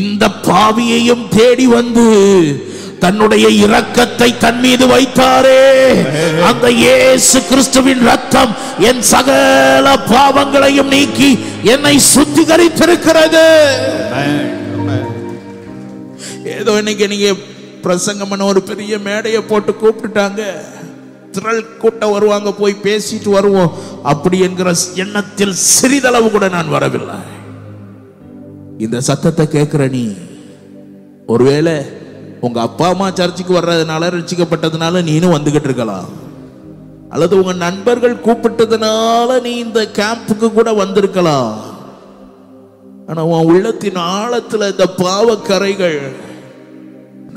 B: இந்த பாவியையும் தேடி வந்து தன்னுடைய இரக்கத்தை தன் மீது வைத்தாரே, அந்த இயேசு கிறிஸ்துவின் ரத்தம் என் சகல பாவங்களையும் நீக்கி என்னை சுத்திகரித்திருக்கிறது. ஏதோ இன்னைக்கு நீங்க பிரசங்கம் பண்ண ஒரு பெரிய மேடையை போட்டு கூப்பிட்டுட்டாங்க, திரள் கூட்டம் வருவாங்க, போய் பேசிட்டு வருவோம் அப்படி என்கிற எண்ணத்தில் சிறிதளவு கூட நான் வரவில்லை. இந்த சத்தத்தை கேட்கிற நீ ஒருவேளை உங்க அப்பா அம்மா சர்ச்சுக்கு வர்றதுனால ரட்சிக்கப்பட்டதுனால நீனும் வந்துகிட்டு இருக்கலாம், அல்லது உங்க நண்பர்கள் கூப்பிட்டதுனால நீ இந்த கேம்புக்கு கூட வந்திருக்கலாம். ஆனா உன் உள்ளத்தின் ஆழத்துல இந்த பாவக்கரைகள்,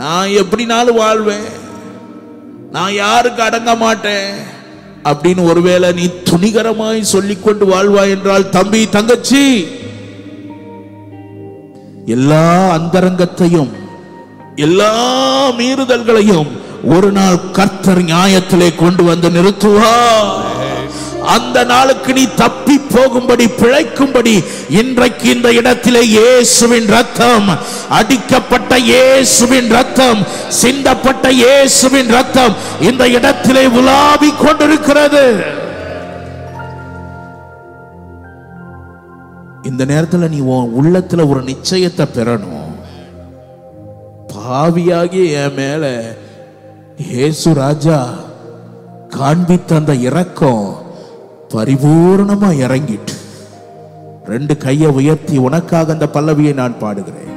B: நான் எப்படினாலும் வாழ்வேன், நான் யாருக்கு அடங்க மாட்டேன் அப்படின்னு ஒருவேளை நீ துணிகரமாய் சொல்லிக்கொண்டு வாழ்வாய் என்றால், தம்பி தங்கச்சி, எல்லா அந்தரங்கத்தையும் எல்லா மீறுதல்களையும் ஒரு நாள் கர்த்தர் நியாயத்திலே கொண்டு வந்து நிறுத்துவார். அந்த நாளுக்கு நீ தப்பி போகும்படி, பிழைக்கும்படி இன்றைக்கு இந்த இடத்திலே இயேசுவின் ரத்தம், அடிக்கப்பட்ட இயேசுவின் ரத்தம், சிந்தப்பட்ட இயேசுவின் ரத்தம் இந்த இடத்திலே உலாவிக் கொண்டிருக்கிறது. இந்த நேரத்தில் நீ உன் உள்ளத்துல ஒரு நிச்சயத்தை பெறணும். பாவியாகி என் மேல இயேசு ராஜா காண்பித்த அந்த இரக்கம் பரிபூர்ணமா இறங்கிட்டு, ரெண்டு கையை உயர்த்தி உனக்காக அந்த பல்லவியை நான் பாடுகிறேன்.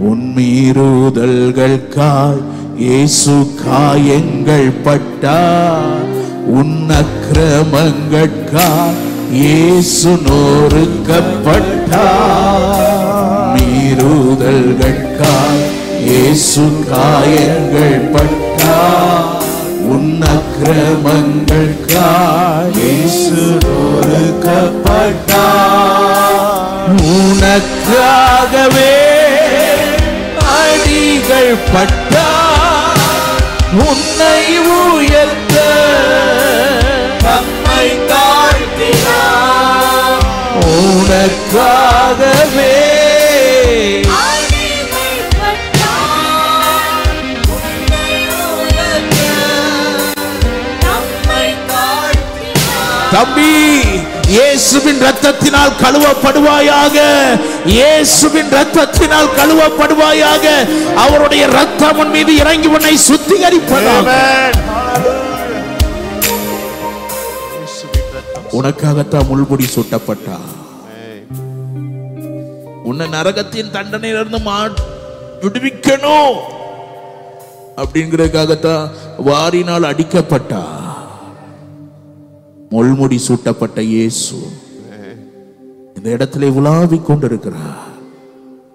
B: உன் மீறுதல்களுக்காய் இயேசு காயங்கள் பட்டார், உன் அக்கிரமங்களுக்காய் இயேசு நொறுக்கப்பட்டார். மீறுதல்களுக்காய் இயேசு காயங்கள் பட்டார், உன் அக்கிரமங்களுக்காய் இயேசு நொறுக்கப்பட்டார். உனக்காகவே அடிகள் பட்டார், உன்னை உயர்த்த தம்மை தாழ்த்தினார். உனக்காகவே தம்பி, இயேசுவின் ரத்தத்தினால் கழுவப்படுவாயாக, இயேசுவின் ரத்தத்தினால் கழுவப்படுவாயாக. அவருடைய ரத்தம் உன் மீது இறங்கி உன்னை சுத்திகரிப்பதாக. உனக்காகத்தான் முள்முடி சூட்டப்பட்டா, உன்னை நரகத்தின் தண்டனையிலிருந்து விடுவிக்கணும் அப்படிங்கிறதுக்காகத்தான் வாரினால் அடிக்கப்பட்டா. முள்முடி சூட்டப்பட்ட இயேசு இந்த இடத்துல உலாவிக் கொண்டிருக்கிறார்.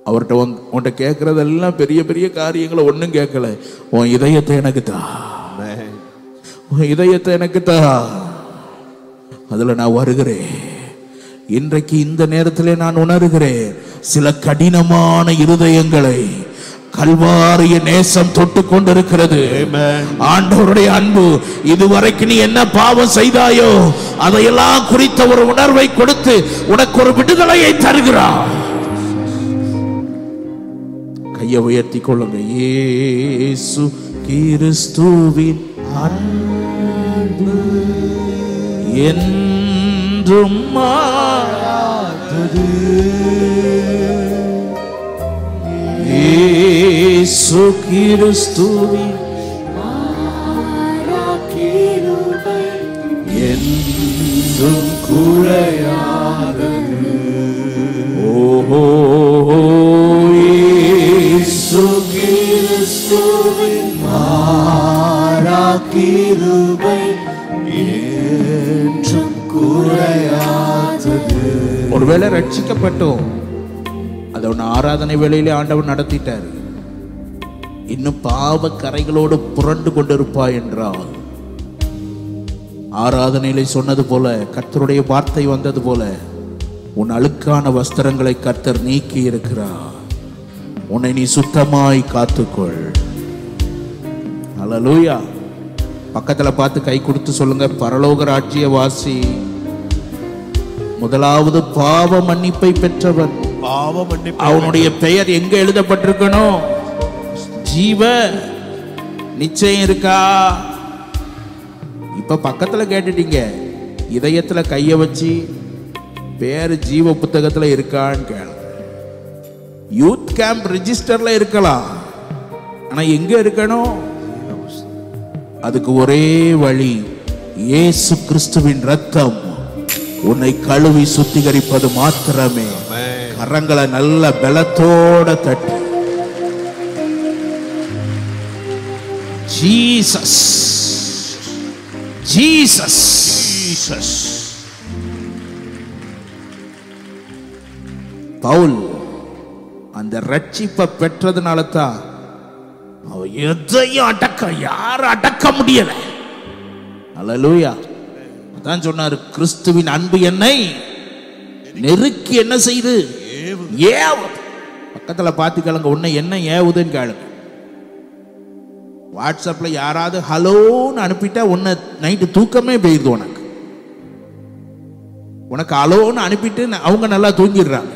B: அவர்கிட்ட உன்கிட்ட கேட்கறதெல்லாம் பெரிய பெரிய காரியங்களை ஒன்னும் கேட்கல. உன் இதயத்தை எனக்கு தா, உன் இதயத்தை எனக்கு தா, அதுல நான் வருகிறேன். இன்றைக்கு இந்த நேரத்திலே நான் உணர்கிறேன், சில கடினமான இருதயங்களை கல்வாரிய நேசம் தொட்டு கொண்டிருக்கிறது. ஆண்டவருடைய அன்பு, இதுவரைக்கும் நீ என்ன பாவம் செய்தாயோ அதையெல்லாம் குறித்த ஒரு உணர்வை கொடுத்து உனக்கு ஒரு விடுதலையை தருகிறார். கையை உயர்த்தி கொள்ளுங்க. இயேசு கிறிஸ்துவின் அன்பு என்றும் மாறாதது. இயேசு கிறிஸ்துவின் கிருபை என்றும் குறையாதது. ஓஹோ, இயேசு கிறிஸ்துவின் கிருபை என்றும் குறையாதது. ஒருவேளை ரட்சிக்கப்பட்டோம், அதை ஒன்று ஆராதனை வேளையிலே ஆண்டவர் நடத்திட்டார். இன்னும் பாவ கரைகளோடு புரண்டு கொண்டிருப்பாய் என்றால், ஆராதனையிலே சொன்னது போல, கர்த்தருடைய வார்த்தை வந்தது போல, உன் அழுக்கான வஸ்திரங்களை கர்த்தர் நீக்கி இருக்கிறார். உன்னை நீ சுத்தமாய் காத்துக்கொள். அல்லேலூயா. பக்கத்துல பார்த்து கை கொடுத்து சொல்லுங்க, பரலோக ராஜ்ய வாசி முதலாவது பாவ மன்னிப்பை பெற்றவன்.
C: பாவ மன்னிப்பு.
B: அவனுடைய பெயர் எங்க எழுதப்பட்டிருக்கணும்? ஜீவ நிச்சயம் இருக்கா? இப்ப பக்கத்துல கேட்டுட்டீங்க, இதயத்துல கைய வச்சு பேரு ஜீவ புத்தகத்துல இருக்கான்னு கேளு. யூத் கேம்ப் ரெஜிஸ்டர்ல இருக்கலாம், ஆனா எங்க இருக்கணும்? அதுக்கு ஒரே வழி, இயேசு கிறிஸ்துவின் ரத்தம் உன்னை கழுவி சுத்திகரிப்பது மாத்திரமே. கரங்களை நல்ல பலத்தோட தட்டி, ஜீசஸ் ஜீசஸ் ஜீசஸ். பவுல் அந்த ரட்சிப்பை பெற்றதுனால தான் அவன் எதையும் யாரும் அடக்க முடியல. அல்லேலூயா. அதான் சொன்னாரு, கிறிஸ்துவின் அன்பு என்னை நெருக்கி என்ன செய்து ஏவு. பக்கத்துல பார்த்து கேளுங்க, உன்னை என்ன ஏவுதுன்னு கேளுங்க. வாட்ஸ்அப்ல யாராவது ஹலோன்னு அனுப்பிட்டா உன்னை நைட்டு தூக்கமே போயிருது. உனக்கு ஹலோன்னு அனுப்பிட்டு அவங்க நல்லா தூங்கிடுறாங்க.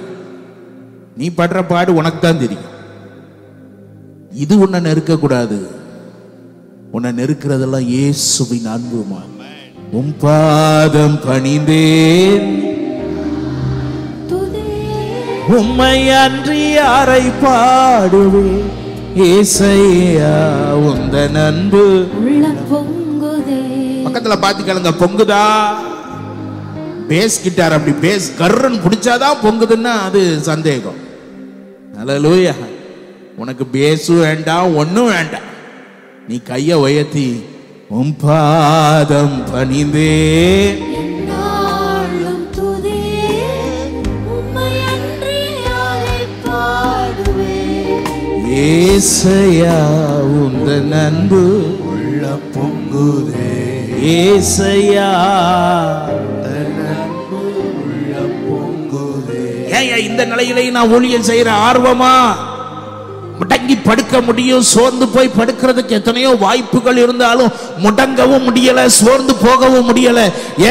B: நீ படுற பாடு உனக்கு தான் தெரியும். இது உன்னை நெருக்க கூடாது. உன்னை நெருக்கிறதெல்லாம் இயேசுவின் அன்புமா. உம் பாதம் பணிந்தேன், உம்மை அன்றி யாரை பாடுவேன். ஏசையா உந்தன் அன்பு பொங்குதே. பக்கத்துல பாத்து கேளுங்க, பொங்குதா? பேஸ் கிட்டார் அப்படி பேஸ் கர்ரன் பிடிச்சாதான் பொங்குதுன்னா அது சந்தேகம். அல்லேலூயா. உனக்கு பேஸும் வேண்டாம், ஒன்னும் வேண்டாம். நீ கைய உயர்த்தி உம் பாதம் பணிந்தேன், ஏசையா உந்தன் அன்பு உள்ள பொங்குதே. ஏசையா இந்த நிலையிலே நான் ஊழியம் செய்யற ஆர்வமா? முடங்கி படுக்க முடியும். சோர்ந்து போய் படுக்கிறதுக்கு எத்தனையோ வாய்ப்புகள் இருந்தாலும் முடங்கவும் முடியல, சோர்ந்து போகவும் முடியல.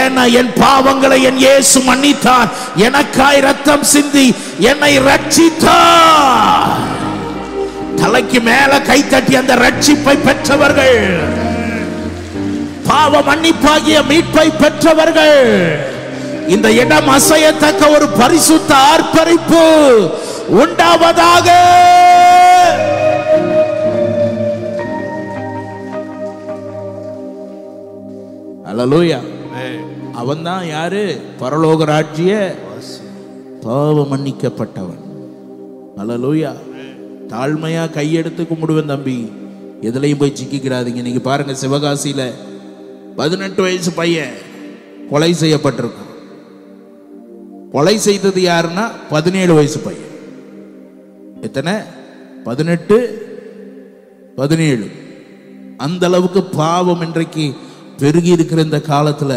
B: ஏன்னா என் பாவங்களை என் இயேசு மன்னித்தார். எனக்காய் ரத்தம் சிந்தி என்னை ரட்சித்தார். தலைக்கு மேல கை தட்டி அந்த ரட்சிப்பை பெற்றவர்கள், பாவ மன்னிப்பாகிய மீட்பை பெற்றவர்கள். இந்த இடம் அசையத்தக்க ஒரு பரிசுத்த ஆர்ப்பரிப்பு உண்டாவதாக. அல்லேலூயா. அவன் தான் யாரு? பரலோக ராஜ்ய பாவ மன்னிக்கப்பட்டவன். அல்லேலூயா. தாழ்மையா கையெடுத்து கும்பிடுவேன் தம்பி, எதுலையும் போய் சிக்கிக்கிறாதீங்க. நீங்க பாருங்க, சிவகாசியில 18 வயசு பையன் கொலை செய்யப்பட்டிருக்கான். கொலை செய்தது யாருன்னா 17 வயசு பையன். எத்தனை? 18 17. அந்த அளவுக்கு பாவம் இன்றைக்கு பெருகி இருக்கிற இந்த காலத்துல,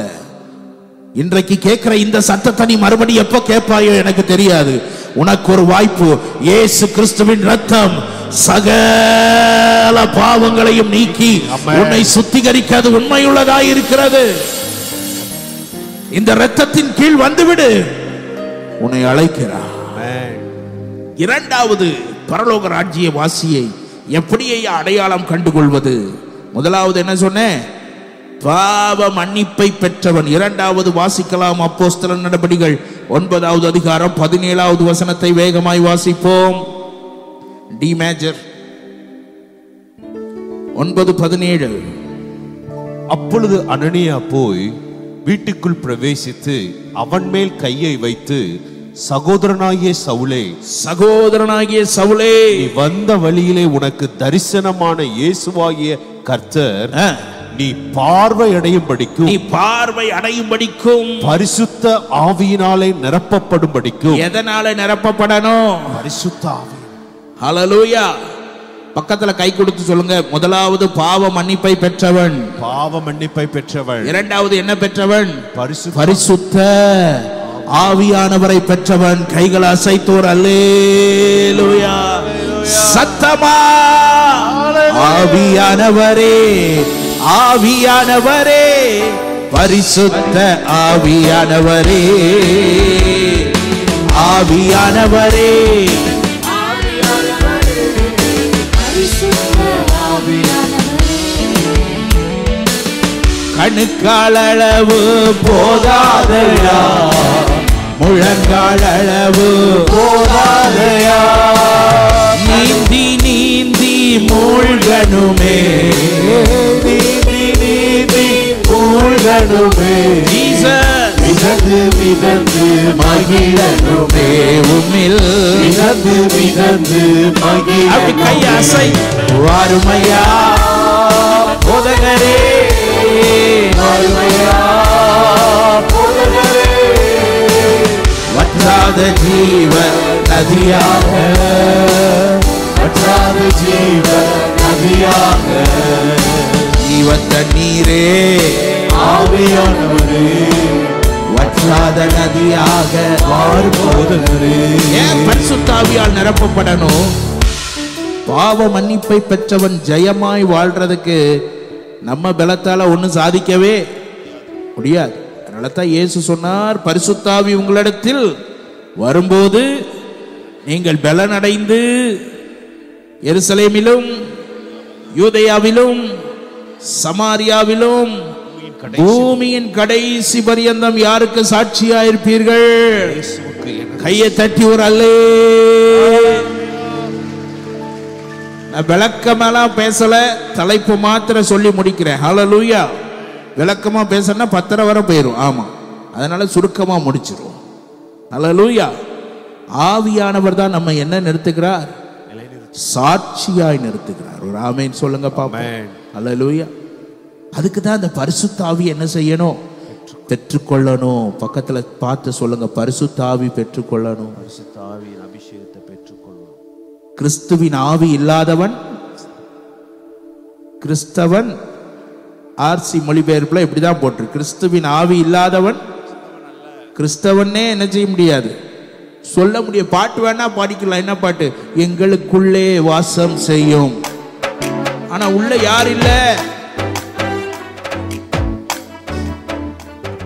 B: இன்றைக்கு கேட்கிற இந்த சத்தத்தை நீ மறுபடியும் எப்ப கேட்பாயோ எனக்கு தெரியாது. உனக்கு ஒரு வாய்ப்பு. இயேசு கிறிஸ்துவின் ரத்தம் சகல பாவங்களையும் நீக்கி உன்னை சுத்திகரிக்கிறது உண்மையுள்ளதாய் இருக்கிறது. இந்த ரத்தத்தின் கீழ் வந்துவிடு, உன்னை அழைக்கிறார். இரண்டாவது, பரலோக ராஜ்ய வாசியை எப்படியே அடையாளம் கண்டுகொள்வது? முதலாவது என்ன சொன்னேன்? பாவ மன்னிப்பை பெற்றவன். இரண்டாவது வாசிக்கலாம், அப்போஸ்தலர் நடபடிகள் 9வது அதிகாரம் 17வது வசனத்தை வேகமாய் வாசிப்போம். டி மேஜர் 9:17.
C: அப்பொழுது அனனியா போய் வீட்டுக்குள் பிரவேசித்து அவன் மேல் கையை வைத்து, சகோதரனாகிய சவுலே,
B: சகோதரனாகிய சவுலே,
C: நீ வந்த வழியிலே உனக்கு தரிசனமான இயேசுவாகிய கர்த்தர் நீ பார்வை அடையும்படிக்கும் பரிசுத்த ஆவியினாலே நிரப்பப்படும்படிக்கும்.
B: எதனால நிரப்பப்படணும்?
C: பரிசுத்த ஆவி.
B: ஹல்லேலூயா. பக்கத்துல கை கொடுத்து சொல்லுங்க, முதலாவது பாவ மன்னிப்பை பெற்றவன்.
C: பாவ மன்னிப்பை பெற்றவன்.
B: இரண்டாவது என்ன பெற்றவன்?
C: பரிசுத்த
B: ஆவியானவரை பெற்றவன். கைகளை அசைத்தோர் அல்லேலூயா. சத்தமா ஆவியானவரே, ஆவியானவரே, பரிசுத்த ஆவியானவரே, ஆவியானவரே, கணுக்காளளவு போதாதையா, முழங்காளளவு போதாதையா, நீந்தி நீந்தி மூழ்கணுமே, நீந்தி நீந்தி மூழ்கணுமே, மிதந்து மிதந்து மகிழனுமே, உம்மில் மிதந்து மிதந்து மகிழ. கையாசை வாருமையா போதகரே, வாருமையா போதகரே, வற்றாத ஜீவ நதியாக, வற்றாத ஜீவ நதியாக, ஜீவ தண்ணீரே ஆவியானவரே, வற்றாத நதியாக மாறுபோதகரே. ஏன் பரிசுத்த ஆவியால் நிரப்பப்படணும்? பாவ மன்னிப்பை பெற்றவன் ஜெயமாய் வாழ்றதுக்கு நம்ம பலத்தால ஒன்னும் சாதிக்கவே முடியாது. அதனால தான் இயேசு சொன்னார், பரிசுத்த ஆவி உங்களிடத்தில் வரும்போது நீங்கள் பலனடைந்து எருசலேமிலும் யூதேயாவிலும் சமாரியாவிலும் பூமியின் கடைசி பரியந்தம் யாருக்கு சாட்சியாயிருப்பீர்கள்? கையை தட்டி ஒரு அல்லே. நான் விளக்கமெல்லாம் பேசல, தலைப்பு மாத்திரம் சொல்லி முடிக்கிறேன். ஹல்லேலூயா. விளக்கமா பேசணும்னா 10 வரை போயிடும். ஆமா, அதனால சுருக்கமா முடிச்சிருவோம். ஹல்லேலூயா. ஆவியானவர் தான் நம்ம என்ன நிறுத்துகிறார்? சாட்சியாய் நிறுத்துகிறார். ஒரு ஆமென் சொல்லுங்க பாப்போம். ஹல்லேலூயா. அதுக்கு தான் அந்த பரிசுத்த ஆவி என்ன செய்யணும்? பெற்றுக்கொள்ளணும். பக்கத்துல பார்த்து சொல்லுங்க, பரிசுத்த ஆவி பெற்றுக்கொள்ளணும். பரிசுத்த ஆவியின் அபிஷேகத்தை பெற்றுக்கொள்ளணும். கிறிஸ்துவின் ஆவி இல்லாதவன் கிறிஸ்தவன். ஆர்சி மொழிபெயர்ப்புல இப்படிதான் போட்டு, கிறிஸ்துவின் ஆவி இல்லாதவன் கிறிஸ்தவனே என்ன செய்ய முடியாது, சொல்ல முடியும். பாட்டு வேணா பாடிக்கலாம். என்ன பாட்டு? எங்களுக்குள்ளே வாசம் செய்யும், ஆனா உள்ள யார் இல்ல.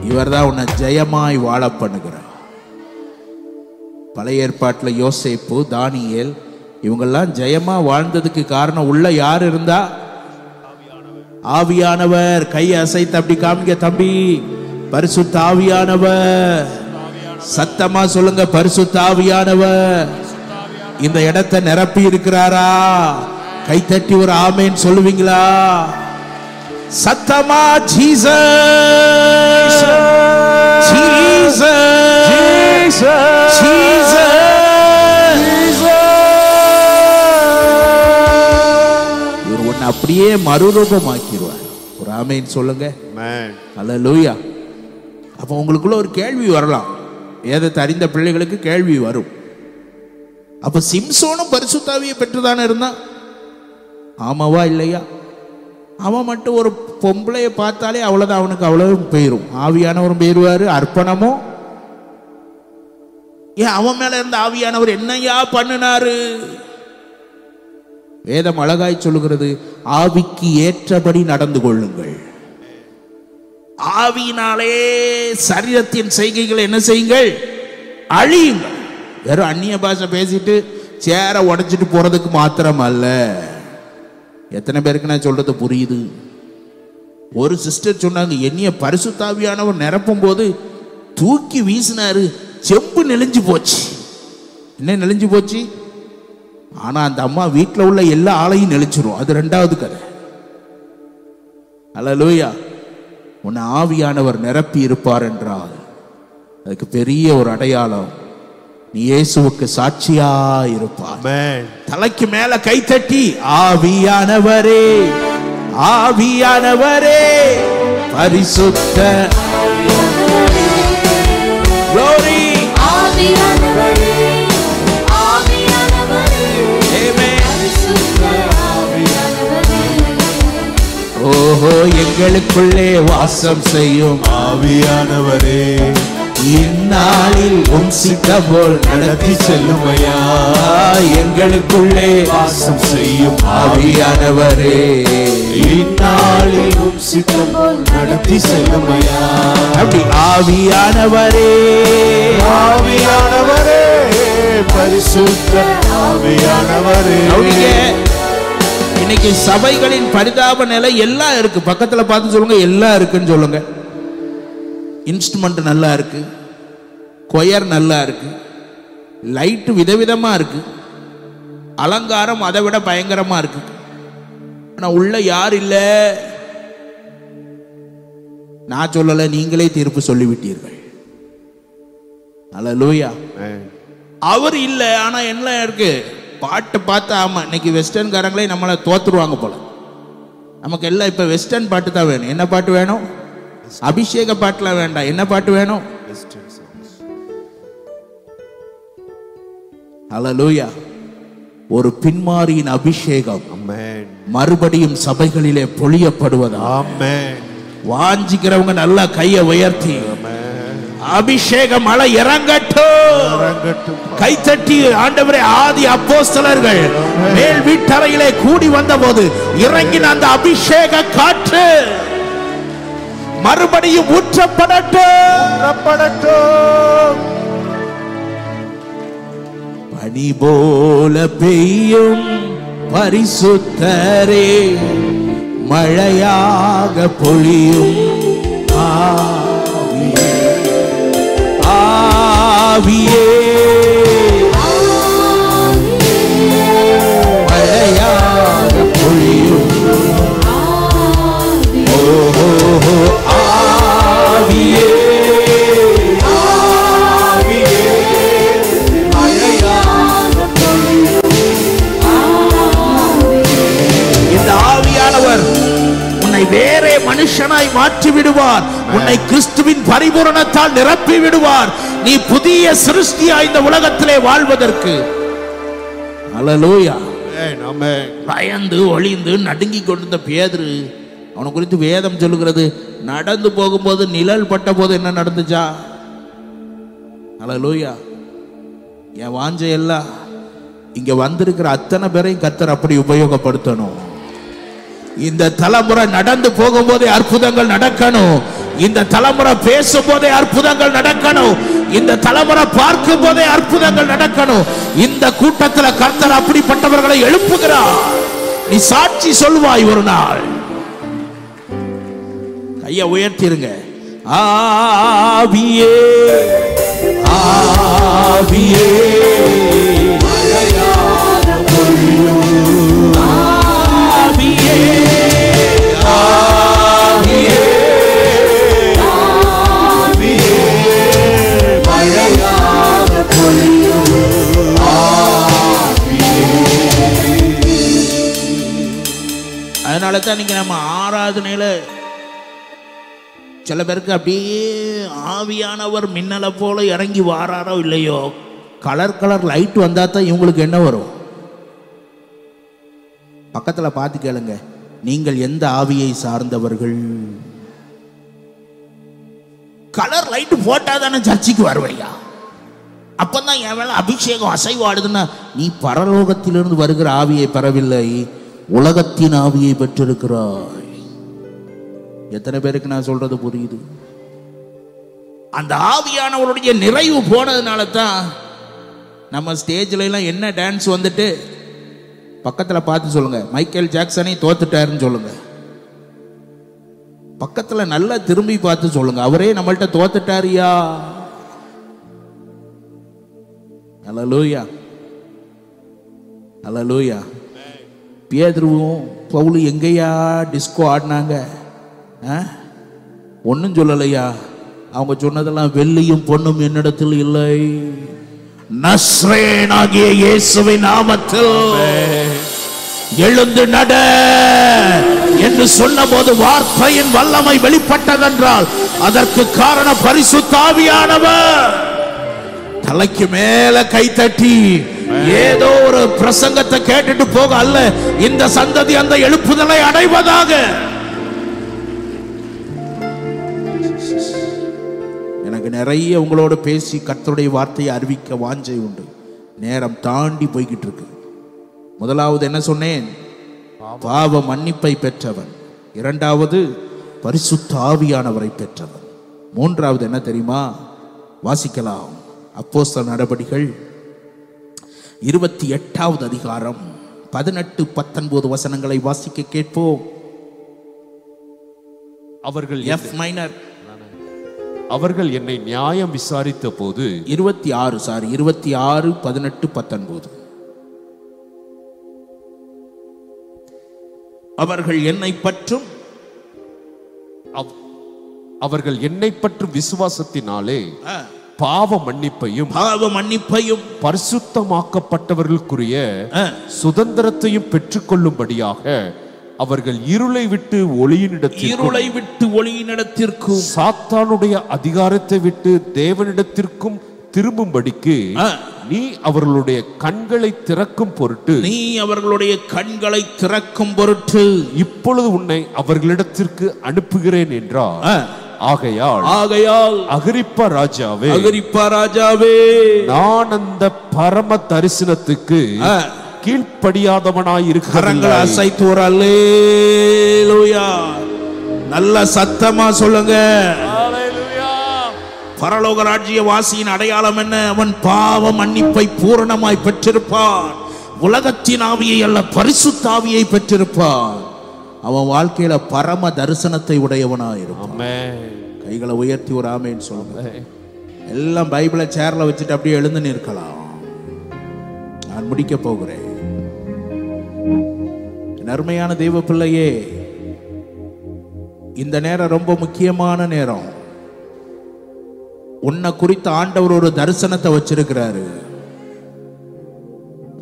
B: இவர் தான் உன்னை ஜெயமாய் வாழ பண்ணுகிறார். பழைய ஏற்பாட்டில் யோசேப்பு, தானியேல் இவங்கெல்லாம் ஜெயமா வாழ்ந்ததுக்கு காரணம் உள்ள யார் இருந்தா? ஆவியானவர். கையை அசைத்து அப்படி காமிக்க தம்பி. பரிசுத்த ஆவியானவர். சத்தமா சொல்லுங்க, பரிசுத்த ஆவியானவர் இந்த இடத்தை நிரப்பி இருக்கிறாரா? கைத்தட்டி ஒரு ஆமென் சொல்லுவீங்களா? சத்தமா ஜீசஸ், ஜீசஸ், ஜீசஸ். இவர் ஒன்னு அப்படியே மறுரூபமாக்கிடுவார். ஒரு ஆமென் சொல்லுங்க. ஹல்லேலூயா. அப்ப உங்களுக்குள்ள ஒரு கேள்வி வரலாம். வேதத்தை அறிந்த பிள்ளைகளுக்கு கேள்வி வரும். அப்ப சிம்சோனும் பரிசுத்த ஆவியை பெற்றுதானே இருந்தான்? ஆமாவா இல்லையா? அவன் மட்டும் ஒரு பொம்பளைய பார்த்தாலே அவ்வளவுதான், அவனுக்கு அவ்வளவு போயிரும். ஆவியானவரும் போயிருவாரு, அர்ப்பணமும். ஏன் அவன் மேல இருந்த ஆவியானவர் என்னையா பண்ணினாரு? வேதம் அழகாய் சொல்லுகிறது, ஆவிக்கு ஏற்றபடி நடந்து கொள்ளுங்கள். ஆவியினாலே சரீரத்தின் செய்கைகளை என்ன செய்யுங்கள்? அழியுங்கள். வெறும் அந்நிய பாஷை பேசிட்டு சேர உடைச்சிட்டு போறதுக்கு மாத்திரம் அல்ல. எத்தனை பேருக்கு நான் சொல்றது புரியுது? ஒரு சிஸ்டர் சொன்னாங்க, என்னைய பரிசுத்த ஆவியானவர் நிரப்பும் போது தூக்கி வீசினாரு, செம்பு நெளிஞ்சு போச்சு. என்ன நெளிஞ்சு போச்சு? ஆனா அந்த அம்மா வீட்டில் உள்ள எல்லா ஆளையும் நெளிச்சிரும். அது 2வது கதை. ஹல்லேலூயா. உன்னை ஆவியானவர் நிரப்பி இருப்பார் என்றால் அதுக்கு பெரிய ஒரு அடையாளம், நீ இயேசுவுக்கு சாட்சியா இருப்பார். தலைக்கு மேல கை தட்டி, ஆவியானவரே, ஆவியானவரே, பரிசுத்த glory, ஆவியானவரே, ஆவியானவரே, ஆமென், பரிசுத்த ஆவியானவரே. ஓஹோ, எங்களுக்குள்ளே வாசம் செய்யும் ஆவியானவரே, இந்நாளில் உம் சித்தம் போல் நடத்தி செல்லுமையா. எங்களுக்குள்ளே வாசம் செய்யும் ஆவியானவரே, இந்நாளில் உம் சித்தம் போல் நடத்தி செல்லுமையா. அப்படி ஆவியானவரே, ஆவியானவரே, பரிசுத்த ஆவியானவரே. இன்னைக்கு சபைகளின் பரிதாப நிலை எல்லாம் இருக்கு. பக்கத்துல பார்த்து சொல்லுங்க, எல்லாம் இருக்குன்னு சொல்லுங்க. இன்ஸ்ட்ருமெண்ட் நல்லா இருக்கு, கொயர் நல்லா இருக்கு, லைட் விதவிதமா இருக்கு, அலங்காரம் அதை விட பயங்கரமா இருக்கு. ஆனா உள்ள யார் இல்ல? நான் சொல்லல, நீங்களே தீர்ப்பு சொல்லிவிட்டீர்கள். அல்லேலூயா. அவர் இல்ல, ஆனா என்ன இருக்கு? பாட்டு பார்த்தா ஆமா, இன்னைக்கு வெஸ்டர்ன் காரங்களே நம்மளை தோத்துருவாங்க போல. நமக்கு எல்லாம் இப்ப வெஸ்டர்ன் பாட்டு தான் வேணும். என்ன பாட்டு வேணும்? அபிஷேக பாட்டுல வேண்டாம். என்ன பாட்டு வேணும்? அல்லேலூயா. ஒரு பின்மாரியின் அபிஷேகம் மறுபடியும் சபைகளிலே பொழியப்படுவதா. வாஞ்சிக்கிறவங்க நல்லா கையை உயர்த்தி அபிஷேக மழை இறங்கட்டும். கைத்தட்டி ஆண்டவரே, ஆதி அப்போஸ்தலர்கள் மேல் வீட்டறையிலே கூடி வந்த போது இறங்கின அந்த அபிஷேக காற்று மறுபடியும் ஊற்றப்படட்டும். பனி போல பெய்யும் பரிசுத்தரே, மழையாக பொழியும் ஆவியே, ஆவியே, மழையாக பொழியும் ஆவியே, ஆவியே, மழையாக பொழியும். இந்த ஆவியானவர் உன்னை வேறே மனுஷனாய் மாற்றி விடுவார். உன்னை கிறிஸ்துவின் பரிபூரணத்தால் நிரப்பி விடுவார். நீ புதிய சிருஷ்டியாய் இந்த உலகத்திலே வாழ்வதற்கு. அல்லேலூயா. பயந்து ஒளிந்து நடுங்கி கொண்டிருந்த பேதுரு, அவனை குறித்து வேதம் சொல்லுகிறது, நடந்து போகும்போது நிழல் பட்ட போது என்ன நடந்துச்சா? அல்லேலூயா. என் வாஞ்சை எல்லாம் இங்க வந்திருக்கிற அத்தனை பேரையும் கர்த்தர் அப்படி உபயோகப்படுத்தணும். இந்த தலைமுறை நடந்து போகும்போதே அற்புதங்கள் நடக்கணும். இந்த தலைமுறை பேசும் போதே அற்புதங்கள் நடக்கணும். இந்த தலைமுறை பார்க்கும் போதே அற்புதங்கள் நடக்கணும். இந்த கூட்டத்தில் கர்த்தர் அப்படிப்பட்டவர்களை எழுப்புகிறார். நீ சாட்சி சொல்வாய் ஒரு நாள். கையை உயர்த்திருங்க. ஆவியே, ஆவியே, ஆவியே, ஆவியே, ஆவியே, மழையாக பொழியும் ஆவியே. அதனால தான் நீங்க நம்ம ஆராதனையில சில பேருக்கு அப்படியே ஆவியானவர் மின்னலை போல இறங்கி வாராரோ இல்லையோ, கலர் கலர் லைட் வந்தா தான் இவங்களுக்கு என்ன வரும்? பக்கத்துல பார்த்து கேளுங்க, நீங்கள் எந்த ஆவியை சார்ந்தவர்கள்? கலர் லைட் போட்டா தானே சர்ச்சைக்கு வருவையா? அப்பதான் என் வேலை அபிஷேகம் அசைவாடுதுன்னா, நீ பரலோகத்திலிருந்து வருகிற ஆவியை பெறவில்லை, உலகத்தின் ஆவியை பெற்றிருக்கிறாய். எத்தனை பேருக்கு நான் சொல்றது புரியுது? அந்த ஆவியானவருடைய நிறைவு போனதுனால தான் நம்ம ஸ்டேஜ்ல எல்லாம் என்ன டான்ஸ் வந்துட்டு, பக்கத்துல பார்த்து சொல்லுங்க, மைக்கேல் ஜாக்சனை தோத்துட்டாருன்னு சொல்லுங்க. பக்கத்துல நல்லா திரும்பி பார்த்து சொல்லுங்க, அவரே நம்மள்ட்ட தோத்துட்டாரியா. அல்லேலூயா, அல்லேலூயா. பேதுருவும் பவுல் எங்கேயா டிஸ்கோ ஆடினாங்க? ஒன்னும் சொல்லலையா? அவங்க சொன்னதெல்லாம் வெள்ளியும் பொன்னும் என்னிடத்தில் இல்லை, நஸ்ரேனாகிய இயேசுவின் நாமத்தில் எழுந்து நட என்று சொன்னபோது வார்த்தையின் வல்லமை வெளிப்பட்டதென்றால் அதற்கு காரணம் பரிசுத்த ஆவியானவர். தலைக்கு மேல கை தட்டி ஏதோ ஒரு பிரசங்கத்தை கேட்டுட்டு போக அல்ல, இந்த சந்ததி அந்த எழுப்புதலை அடைவதாக. எனக்கு நிறைய உங்களோட பேசி கர்த்தருடைய வார்த்தையை அறிவிக்க வாஞ்சை உண்டு. நேரம் தாண்டி போய்கிட்டு இருக்கு. முதலாவது என்ன சொன்னேன்? பாவ மன்னிப்பை பெற்றவன். இரண்டாவது பரிசுத்த ஆவியானவரை பெற்றவன். மூன்றாவது என்ன தெரியுமா? வாசிக்கலாம். அப்போஸ்தலர் நடபடிகள் 28வது அதிகாரம் 18-19 வசனங்களை வாசிக்க கேட்போம்.
D: அவர்கள் என்னை நியாயம் விசாரித்த போது
B: 26 18-19
D: அவர்கள் என்னை பற்றும் விசுவாசத்தினாலே பாவ மன்னிப்பையும் பரிசுத்தமாக்கப்பட்டவர்களுக்குரிய சுதந்திரத்தையும் பெற்றுக்கொள்ளும்படியாக அவர்கள் இருளை விட்டு ஒளியினிடத்திற்கும் சாத்தானுடைய அதிகாரத்தை விட்டு தேவனிடத்திற்கும் திரும்பும்படிக்கு நீ அவர்களுடைய கண்களை திறக்கும் பொருட்டு இப்பொழுது உன்னை அவர்களிடத்திற்கு அனுப்புகிறேன் என்றார். ஆகையால் அகிரிப்பா ராஜாவே, நான் அந்த பரம தரிசனத்துக்கு கீழ்ப்படியாதவனாய் இருக்கிறேன்.
B: அசைத்து ஒரு அல்லேலூயா நல்ல சத்தமா சொல்லுங்க. பரலோக ராஜ்ய வாசியின் அடையாளம் என்ன? அவன் பாவ மன்னிப்பை பூரணமாய் பெற்றிருப்பான். உலகத்தின் ஆவியை அல்ல, பரிசுத்த ஆவியை பெற்றிருப்பான். அவன் வாழ்க்கையில பரம தரிசனத்தை உடையவனாயிருப்பான். கைகளை உயர்த்தி ஒரு ஆமேன்னு சொல்லுங்க. எல்லாம் பைபிளை சேர்ல வச்சுட்டு அப்படியே எழுந்து நிற்கலாம். நான் முடிக்க போகிறேன். அருமையான தெய்வ பிள்ளையே, இந்த நேரம் ரொம்ப முக்கியமான நேரம். உன்னை குறித்து ஆண்டவர் ஒரு தரிசனத்தை வச்சிருக்கிறாரு.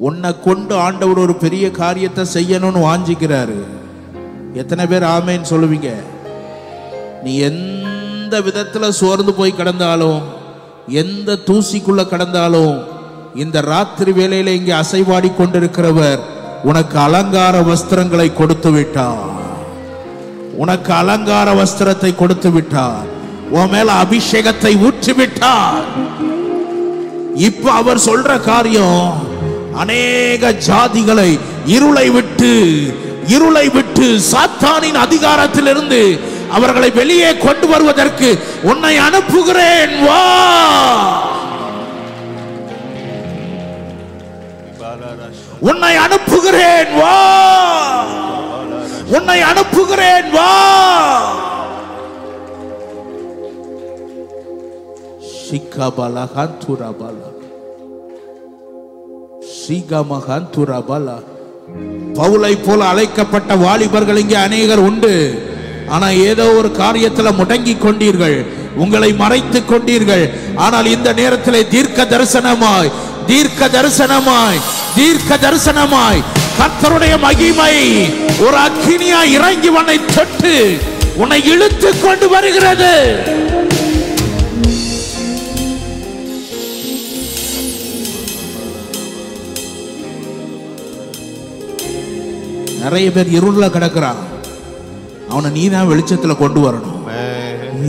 B: உன்னை கொண்டு ஆண்டவர் ஒரு பெரிய காரியத்தை செய்யணும்னு வாஞ்சிக்கிறாரு. எத்தனை பேர் ஆமேன்னு சொல்லுவீங்க? நீ எந்த விதத்துல சோர்ந்து போய் கிடந்தாலும், எந்த தூசிக்குள்ள கிடந்தாலும், இந்த ராத்திரி வேளையில இங்கே அசைவாடி கொண்டிருக்கிறவர் உனக்கு அலங்கார வஸ்திரங்களை கொடுத்து விட்டார். உனக்கு அலங்கார வஸ்திரத்தை கொடுத்து விட்டார். உன் மேல அபிஷேகத்தை ஊற்றி விட்டார். இப்ப அவர் சொல்ற காரியம், அநேக ஜாதிகளை இருளை விட்டு சாத்தானின் அதிகாரத்திலிருந்து அவர்களை வெளியே கொண்டு வருவதற்கு உன்னை அனுப்புகிறேன், வா. உன்னை அனுப்புகிறேன், வா. உன்னை அனுப்புகிறேன், வா. பவுலை போல அழைக்கப்பட்ட வாலிபர்கள் இங்கே அநேகர் உண்டு. ஆனா ஏதோ ஒரு காரியத்தில் முடங்கி கொண்டீர்கள், உங்களை மறைத்துக் கொண்டீர்கள். ஆனால் இந்த நேரத்தில் தீர்க்க தரிசனமாய் கர்த்தருடைய மகிமை ஒரு அக்கினியா இறங்கி உன்னை தொட்டு உன்னை இழுத்து கொண்டு வருகிறது. நிறைய பேர் இருள கிடக்கிறான். அவனை நீதான் வெளிச்சத்துல கொண்டு வரணும்.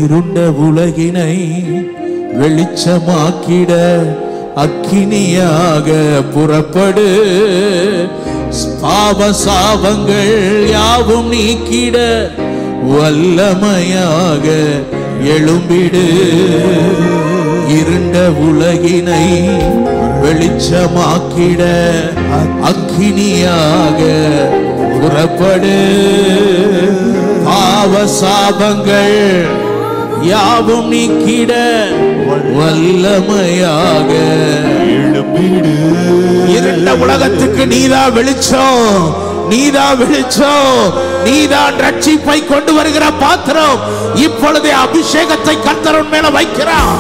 B: இருண்ட உலகினை வெளிச்சமாக்கிட அக்கினியாக புறப்படு. பாவ சாபங்கள் யாவும் நீக்கிட வல்லமையாக எழும்பிடு. இருண்ட உலகினை வெளிச்சமாக்கிட அக்கினியாக புறப்படு. பாவ சாபங்கள் யாவும் நீக்கிட வல்லமையாக எழும்பிடு. இருண்ட உலகத்துக்கு நீதான் வெளிச்சம், நீதான் ரட்சிப்பை கொண்டு வருகிற பாத்திரம். இப்பொழுதே அபிஷேகத்தை கர்த்தர் மேல வைக்கிறார்.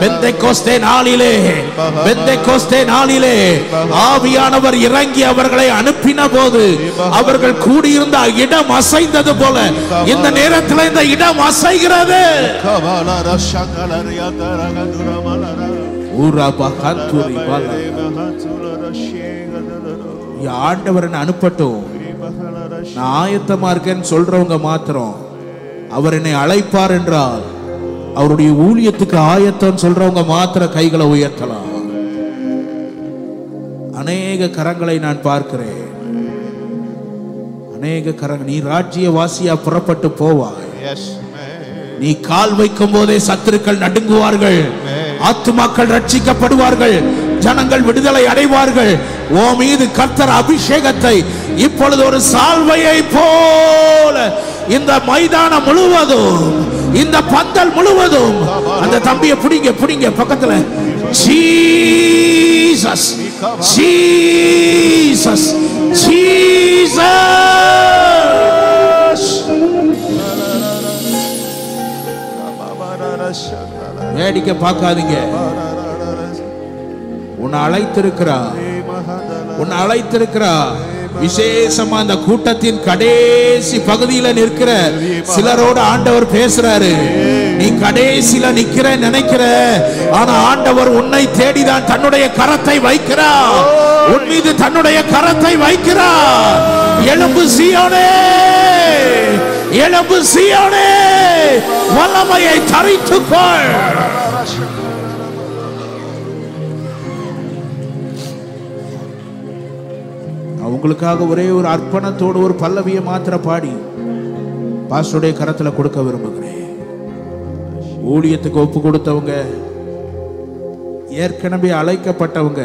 B: பெந்தெகோஸ்தே நாளிலே ஆவியானவர் இறங்கி அவர்களை அனுப்பின போது அவர்கள் கூடியிருந்த இடம் அசைந்தது போல இந்த நேரத்தில் இந்த இடம் அசைகிறது. ஆண்டவர் என்னை அனுப்பட்டும், நான் ஆயத்தமா இருக்கேன்னு சொல்றவங்க மாத்திரம் அவர் என்னை அழைப்பார் என்றால் அவருடைய ஊழியத்துக்கு ஆயத்தம் சொல்றவங்க மாத்திரம் கைகளை உயர்த்தலாம். அநேக கரங்களை நான் பார்க்கிறேன், அநேக கரங்கள். நீ ராஜ்யவாசியா புறப்பட்டு போவாய். நீ கால் வைக்கும் போதே சத்துருக்கள் நடுங்குவார்கள், ஆத்துமாக்கள் ரட்சிக்கப்படுவார்கள், ஜனங்கள் விடுதலை அடைவார்கள். ஓ மீது கர்த்தர் அபிஷேகத்தை இப்பொழுது ஒரு சால்வையை போல இந்த மைதானம் முழுவதும், இந்த பந்தல் முழுவதும், அந்த தம்பியை பிடிங்க பிடிங்க பக்கத்துல. Jesus Jesus Jesus. வேடிக்கை பார்க்காதீங்க. உன்னை அழைத்திருக்கிறா, உன்னை அழைத்திருக்கிறா. விசேஷமா அந்த கூட்டத்தின் கடைசி பகுதியில நிற்கிற சிலரோட ஆண்டவர் பேசுறாரு. நீ கடைசியில நிக்கிற நினைக்கிற, ஆனா ஆண்டவர் உன்னை தேடிதான் தன்னுடைய கரத்தை வைக்கிறார், உன் மீது தன்னுடைய கரத்தை வைக்கிறார். எழும்பு சீயோனே, எழும்பு சீயோனே, வல்லமையை தரித்துக்கொள். அவங்களுக்காக ஒரே ஒரு அர்ப்பணத்தோடு ஒரு பல்லவியை மாத்திர பாடி பாஸ்டருடைய கரத்துல கொடுக்க விரும்புகிறேன். ஊழியத்துக்கு ஒப்பு கொடுத்தவங்க, ஏற்கனவே அழைக்கப்பட்டவங்க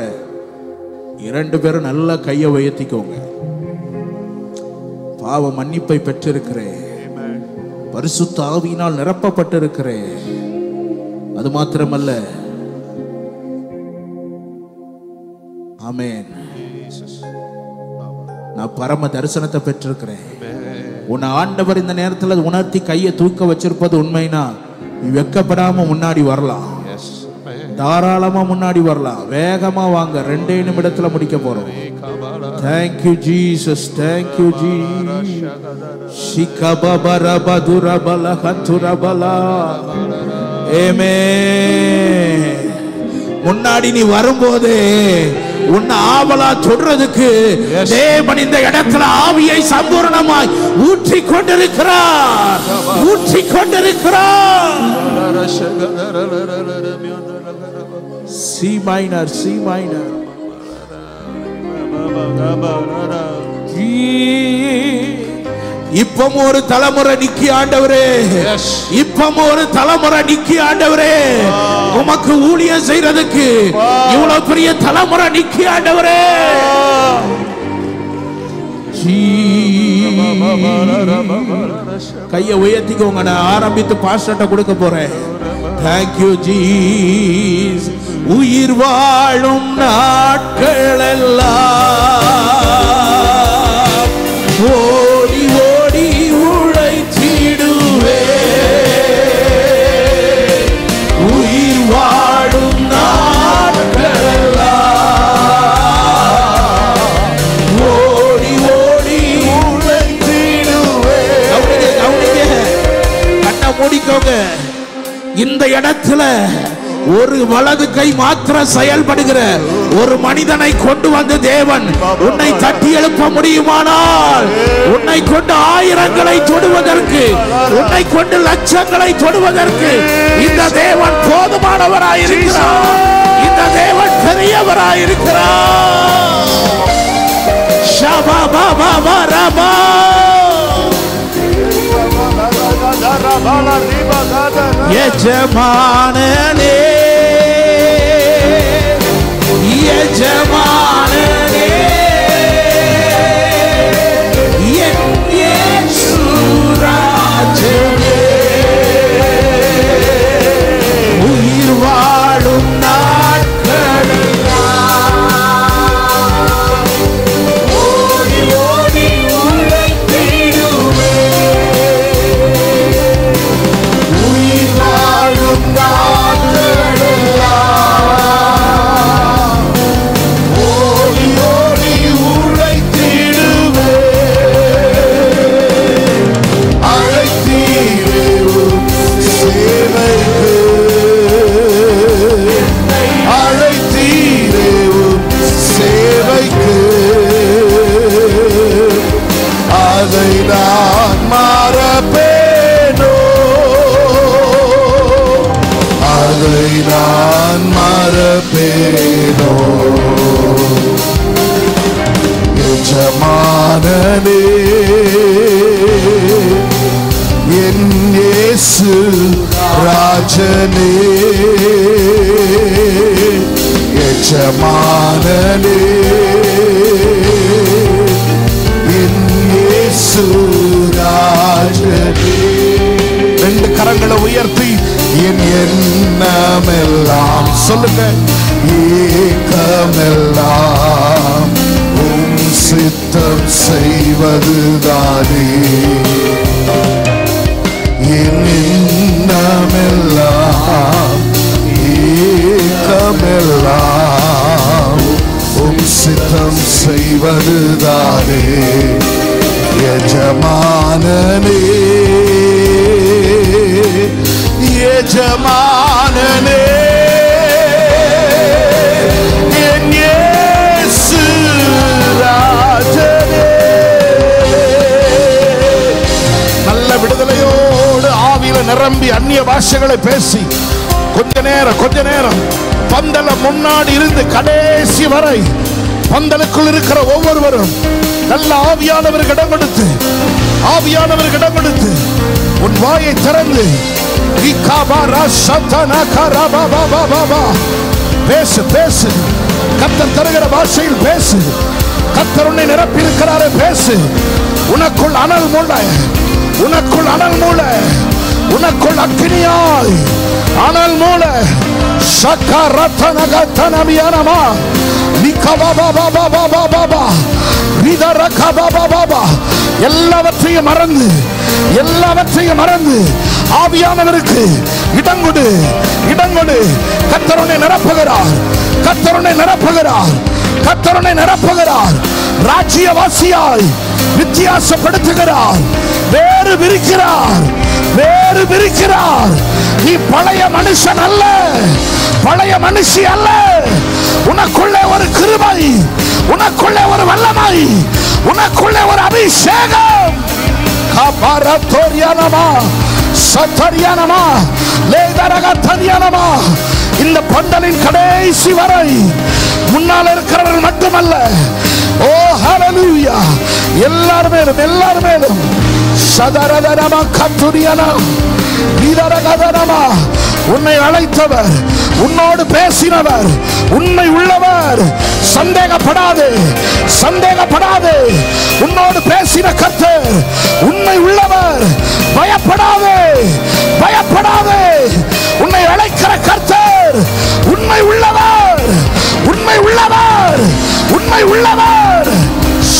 B: 2 பேரும் நல்ல கையை உயர்த்திக்கோங்க. பாவ மன்னிப்பை பெற்றிருக்கிறேன், பரிசுத்த ஆவியினால் நிரப்பப்பட்டிருக்கிறேன். அது மாத்திரமல்ல, ஆமென், நான் பரம தரிசனத்தை பெற்றிருக்கிறேன். உன்னை ஆண்டவர் இந்த நேரத்தில் உணர்த்தி கையை தூக்க வச்சிருப்பது உண்மைனா நீ வெக்கப்படாம முன்னாடி வரலாம், தாராளமா முன்னாடி வரலாம். வேகமா வாங்க, 2 நிமிடத்துல முடிக்க போறோம். Thank you Jesus, thank you Jesus. Amen. முன்னாடி நீ வரும்போது உன்னை ஆவலா சொல்றதுக்கு தேவன் இந்த இடத்துல ஆவியை சம்பூர்ணமாய் ஊற்றி கொண்டிருக்கிறார், ஊற்றி கொண்டிருக்கிறார். C minor, C minor. இப்பம் ஒரு தலைமுறை நிக்கி ஆண்டவரே, இப்பம் ஒரு தலைமுறை நிக்கி ஆண்டவரே, உமக்கு ஊழியம் செய்யறதுக்கு இவ்வளவு பெரிய தலைமுறை நிக்கி ஆண்டவரே. கையை உயர்த்திக்கோங்க, நான் ஆரம்பித்து பாஸ்டர்ட்ட கொடுக்க போறேன். Thank you Jesus. உயிர் வாழும் நாட்கள் எல்லாம் ஓடி ஓடி உழைத்திடுவே, உயிர் வாழும் நாட்கள் எல்லாம் ஓடி ஓடி உழைத்திடுவே. கண்ணை மூடிக்கோங்க. இந்த இடத்துல ஒரு வலது கை மாத்திர செயல்படுகிற ஒரு மனிதனை கொண்டு வந்து தேவன் உன்னை தட்டி எழுப்ப முடியுமானால், உன்னை கொண்டு ஆயிரங்களை தொடுவதற்கு, உன்னை கொண்டு லட்சங்களை தொடுவதற்கு இந்த தேவன் போதுமானவராயிருக்கிறார். இந்த தேவன் பெரியவராயிருக்கிறார். ஷபா பாபா ரபா எஜமானனே, எஜமானனே, என் இயேசுராஜனே, உயிர் வாழும் நாட்களெல்லாம் ஓடி ஓடி உழைத்திடுவே, உயிர் வாழும் நாட்களெல்லாம் ஓடி
A: நான் மறப்பேனோ? எஜமானனே என் இயேசு ராஜனே, எஜமானனே என் இயேசு ராஜனே. ரெண்டு கரங்களை உயர்த்தி என் எண்ணமெல்லாம் சொல்லுங்க, ஏக்கமெல்லாம் உம் சித்தம் செய்வதுதானே. என் எண்ணமெல்லாம் ஏக்கமெல்லாம் உம் சித்தம் செய்வதுதானே. எஜமானனே எஜமானனே என் இயேசு ராஜனே. நல்ல விடுதலையோடு ஆவியில நிரம்பி அந்நிய பாஷைகளை பேசி கொஞ்ச நேரம் பந்தல முன்னாடி இருந்து கடைசி வரை பந்தலுக்குள் இருக்கிற ஒவ்வொருவரும் நல்ல ஆவியானவருக்கு இடம் கொடுத்து உன் வாயை திறந்து பேசு. கர்த்தர் தருகிற பாஷையில் பேசு. கர்த்தர் உன்னை நிரப்பி இருக்கிறாரே பேசு. உனக்குள் அனல் மூளை, உனக்குள் அக்கினியாய் அனல் மூளை. ஷக்கரத்தனகத்தனமியானமா நிக்கபாபாபாபாபாபாபா ரிதரகபாபாபாபா எல்லாவற்றையும் மறந்து ஆவியானவருக்கு இடங்கொடு. கர்த்தர் உன்னை நிரப்புகிறார். ராஜ்யவாசியாய் வித்தியாசப்படுத்துகிறார். வேறு விரிக்கிறார். நீ பழைய மனுஷன் அல்ல, பழைய மனுஷி அல்ல. உனக்குள்ளே ஒரு கிருபை, உனக்குள்ளே ஒரு வல்லமை, உனக்குள்ளே ஒரு அபிஷேகம். இந்த பந்தலின் கடைசி வரை முன்னால் இருக்கிறவர்கள் மட்டுமல்ல, ஓ ஹல்லேலூயா, எல்லார் மேலும் சதரதனமா கத்துரியானா வீரரகதனமா உன்னை அழைத்தவர், உன்னோடு பேசினவர், உண்மை உள்ளவர். சந்தேகப்படாதே. உன்னோடு பேசின கர்த்தர் உண்மை உள்ளவர். பயப்படாதே. உன்னை அழைக்கிற கர்த்தர் உண்மை உள்ளவர்.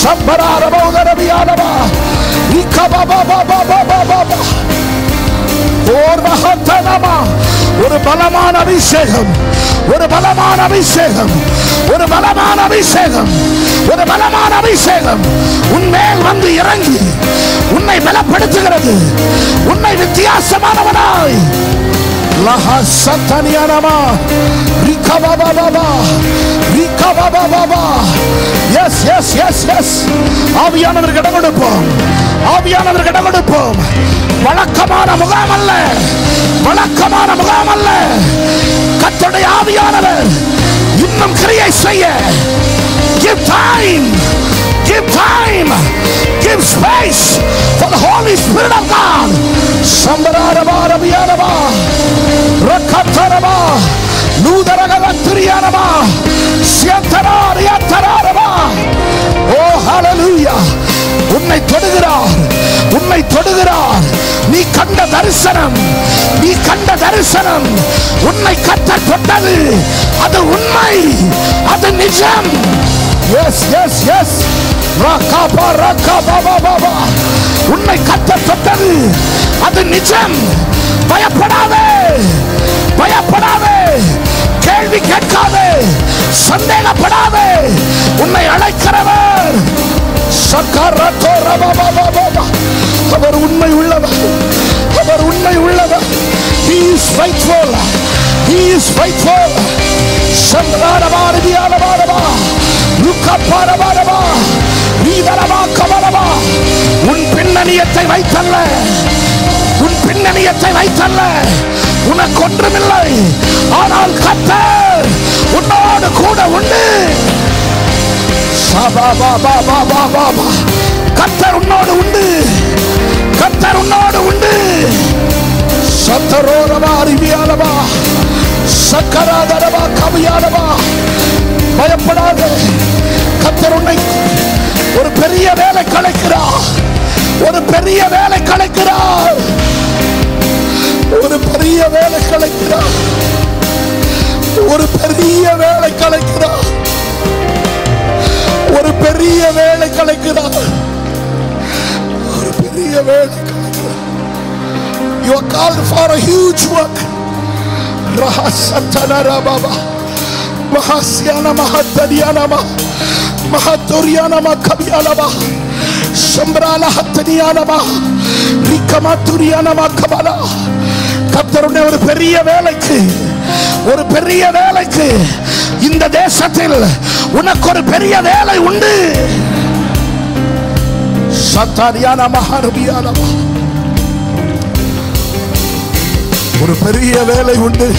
A: சம்பராரபோதரபியானவா நிக்கபாபாபாபாபாபாபா ஒரு பலமான அபிஷேகம் உன்மேல் வந்து இறங்கி உன்னை பலப்படுத்துகிறது. உன்னை வித்தியாசமானவனாய் ஆவியானவருக்கு இடம் கொடுப்போம். வழக்கமான முகாம் அல்ல. கர்த்தருடைய ஆவியானவர் இன்னும் கிரியை செய்ய give time, give space for the Holy Spirit of God. Sambarabarabiyanaba rakataraba nudaragavatriyanaba siyantarariyattararaba. Oh hallelujah, உன்னை தொடுகிறார். நீ கண்ட தரிசனம் உன்னை கர்த்தர் தொட்டது. அது உண்மை, அது நிஜம். எஸ் உன்னை கர்த்தர் தொட்டது, அது நிஜம். பயப்படாதே. கேள்வி கேட்காதே, சந்தேகப்படாதே. உன்னை அழைக்கிறவர் அவர் உண்மை உள்ளவர். He is faithful. உன் பின்னணியத்தை வைத்தல்ல உனக்கு ஒன்றுமில்லை, ஆனால் கர்த்தர் உன்னோடு கூட உண்டு. கர்த்தர் உன்னோடு உண்டு, கர்த்தர் உன்னோடு உண்டு. சத்தரோரவா அறிவியாலவா சக்கராதரவா கவியாலவா. பயப்படாத, கர்த்தர் உன்னை ஒரு பெரிய வேலை கலைக்கிறார், ஒரு பெரிய வேலை கலைக்கிறார், ஒரு பெரிய வேலை கலைக்கிறார், ஒரு பெரிய வேலை கலைக்கிறார், ஒரு பெரிய வேலை கலைக்கிறார், ஒரு பெரிய வேலை கலைக்கிறார். You are called for a huge work. Rahasatana baba Mahasiana Mahatariana Mahaturiana Makabiana Sambrala Hataniana Rikamaturiana Makabala. கர்த்தருடைய ஒரு பெரிய வேலைக்கு, ஒரு பெரிய வேலைக்கு இந்த தேசத்தில் உனக்கு ஒரு பெரிய வேலை உண்டு. சத்தாரியான மகாரபியானமா, ஒரு பெரிய வேலை உண்டு,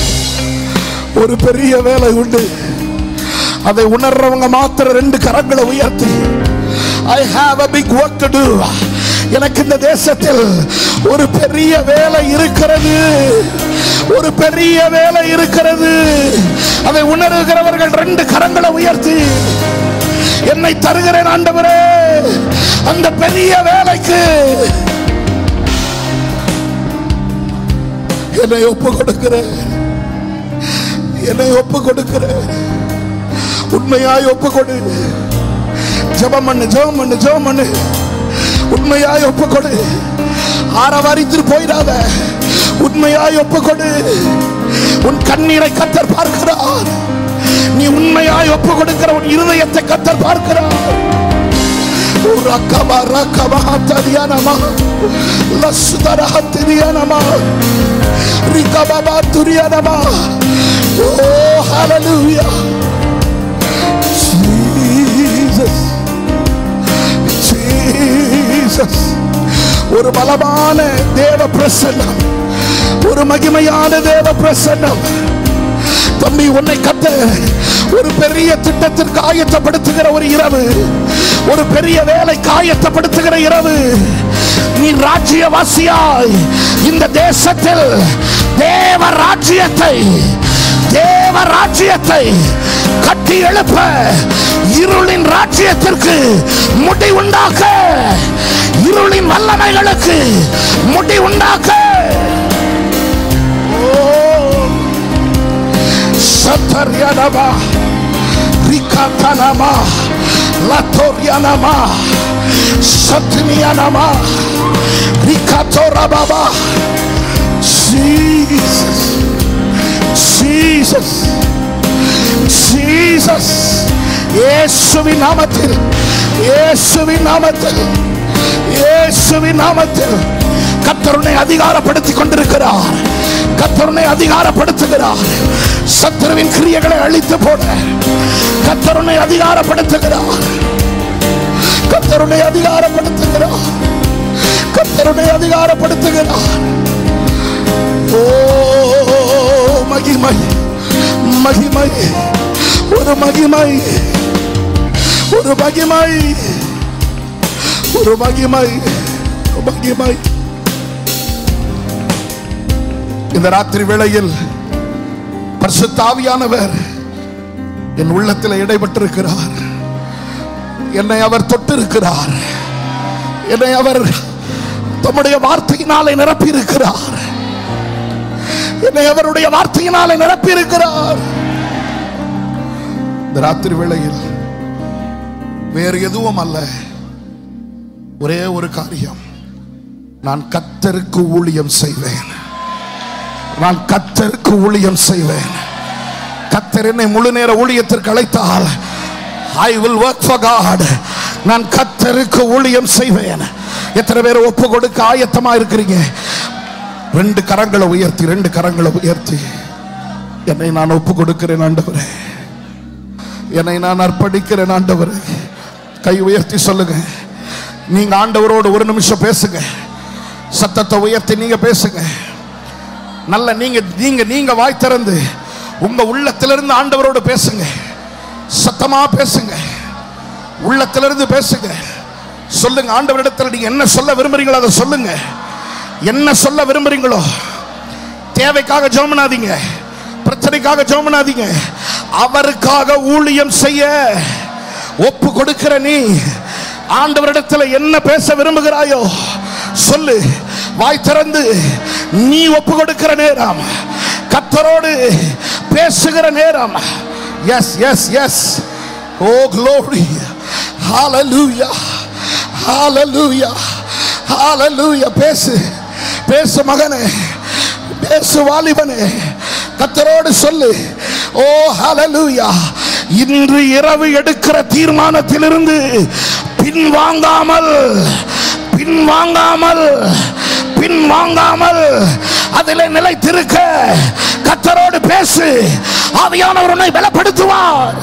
A: ஒரு பெரிய வேலை உண்டு. அதை உணர்றவங்க மாத்திரம் ரெண்டு கரங்களை உயர்த்தி, I have a big work to do. எனக்கு இந்த தேசத்தில் ஒரு பெரிய வேலை இருக்கிறது, ஒரு பெரிய வேலை இருக்கிறது. அதை உணர்கிறவர்கள் ரெண்டு கரங்களை உயர்த்தி, என்னை தருகிறேன் ஆண்டவரே அந்த பெரிய வேலைக்கு, என்னை ஒப்பு கொடுக்கிறேன், என்னை ஒப்பு கொடுக்கிறேன். உண்மையாய் ஒப்பு கொடு. ஜெபம் பண்ணு, ஜெபம் பண்ணு, ஜெபம் பண்ணு. உண்மையாய் ஒப்பு கொடு. ஆரவாரித்து போயிடாத. உண்மையாய் ஒப்பு கொடு. உன் கண்ணீரை கர்த்தர் பார்க்கிறார். நீ உண்மையாய் ஒப்பு கொடுக்கிற உன் இருதயத்தை கர்த்தர் பார்க்கிறார். ரக்கபா ரக்கபா தரியானமா லஸ்தரஹ தரியானமா ரிகபா துரியானமா. ஓ ஹalleluya Jesus Jesus. ஒரு பலமான தேவ பிரசன்னம், ஒரு மகிமையான தேவ பிரசன்னம். தம்பி, உன்னை கர்த்தர் ஒரு பெரிய திட்டத்திற்கு ஆயத்தப்படுத்துகிற ஒரு இரவு, ஒரு பெரிய வேலை ஆயத்தப்படுத்துகிற இரவு. நீ ராஜ்யவாசியாய் இந்த தேசத்தில் தேவ ராஜ்யத்தை, தேவ ராஜ்யத்தை கட்டி எழுப்ப, இருளின் ராஜ்யத்திற்கு முடி உண்டாக்க, இருளின் வல்லமைகளுக்கு முடி உண்டாக்க. சத்தரியானமா ரிகாதனமா லாத்தோரியானமா சத்னியானமா ரிகாதோரபாபா. Jesus Jesus Jesus. இயேசுவின் நாமத்தில், இயேசுவின் நாமத்தில், இயேசுவின் நாமத்தில் கர்த்தருனை அதிகாரப்படுத்திக் கொண்டிருக்கிறார். கர்த்தருனை அதிகாரப்படுத்துகிறார். சத்துருவின் கிரியைகளை அழித்து போட கர்த்தருனை அதிகாரப்படுத்துகிறார். கர்த்தருனை அதிகாரப்படுத்துகிறார். கர்த்தருனை அதிகாரப்படுத்துகிறார். ஓ மகிமை, மகிமை, ஒரு மகிமை, ஒரு மகிமை, ஒரு மகிமை, மகிமை. இந்த ராத்திரி வேளையில் பரிசுத்த ஆவியானவர் என் உள்ளத்தில் இடைப்பட்டிருக்கிறார். என்னை அவர் தொட்டிருக்கிறார். என்னை அவர் தம்முடைய வார்த்தையினாலே நிரப்பி இருக்கிறார். என்னை அவருடைய வார்த்தையினாலே நிரப்பி இருக்கிறார். இந்த ராத்திரி வேளையில் வேறு எதுவும் அல்ல, ஒரே ஒரு காரியம். நான் கர்த்தருக்கு ஊழியம் செய்வேன். நான் கர்த்தருக்கு ஊழியம் செய்வேன். கர்த்தர் என்னை முழு நேர ஊழியத்திற்கு அழைத்தால் I will work for God. நான் கர்த்தருக்கு ஊழியம் செய்வேன். எத்தனை பேர் ஒப்பு கொடுக்க ஆயத்தமா இருக்கிறீங்க? ரெண்டு கரங்களை உயர்த்தி, ரெண்டு கரங்களை உயர்த்தி, என்னை நான் ஒப்பு கொடுக்கிறேன் ஆண்டவரே, என்னை நான் அர்ப்பணிக்கிறேன் ஆண்டவரே. கை உயர்த்தி சொல்லுங்க. நீங்க ஆண்டவரோடு ஒரு நிமிஷம் பேசுங்க. சத்தத்தை உயர்த்தி நீங்க பேசுங்க. நல்ல நீங்க வாய் திறந்து உங்க உள்ளத்திலிருந்து ஆண்டவரோடு பேசுங்க. சத்தமா பேசுங்க, உள்ளத்திலிருந்து பேசுங்க. சொல்லுங்க, ஆண்டவரிடத்தில் நீங்க என்ன சொல்ல விரும்புறீங்களோ அதை சொல்லுங்க. என்ன சொல்ல விரும்புறீங்களோ. தேவைக்காக ஜெபம் பண்ணாதீங்க, பிரச்சனைக்காக ஜெபம் பண்ணாதீங்க. அவருக்காக ஊழியம் செய்ய ஒப்பு கொடுக்கிற நீ ஆண்டவரிடத்தில் என்ன பேச விரும்புகிறாயோ சொல்லு. வாய் திறந்து நீ ஒப்பு கொடுக்கிற நேரம், கர்த்தரோடு பேசுகிற நேரம். Yes yes yes. Oh glory, hallelujah, hallelujah, hallelujah. பேசு பேசு மகனே, பேசு வாலிபனே, கர்த்தரோடு சொல்லு. ஓ hallelujah. இன்று இரவு எடுக்கிற தீர்மானத்திலிருந்து பின்வாங்காமல் பின்வாங்காமல் பின்வாங்காமல் அதிலே நிலைத்திருக்க கர்த்தரோடு பேசு. ஆவியானவர் உன்னை பலப்படுத்துவார்.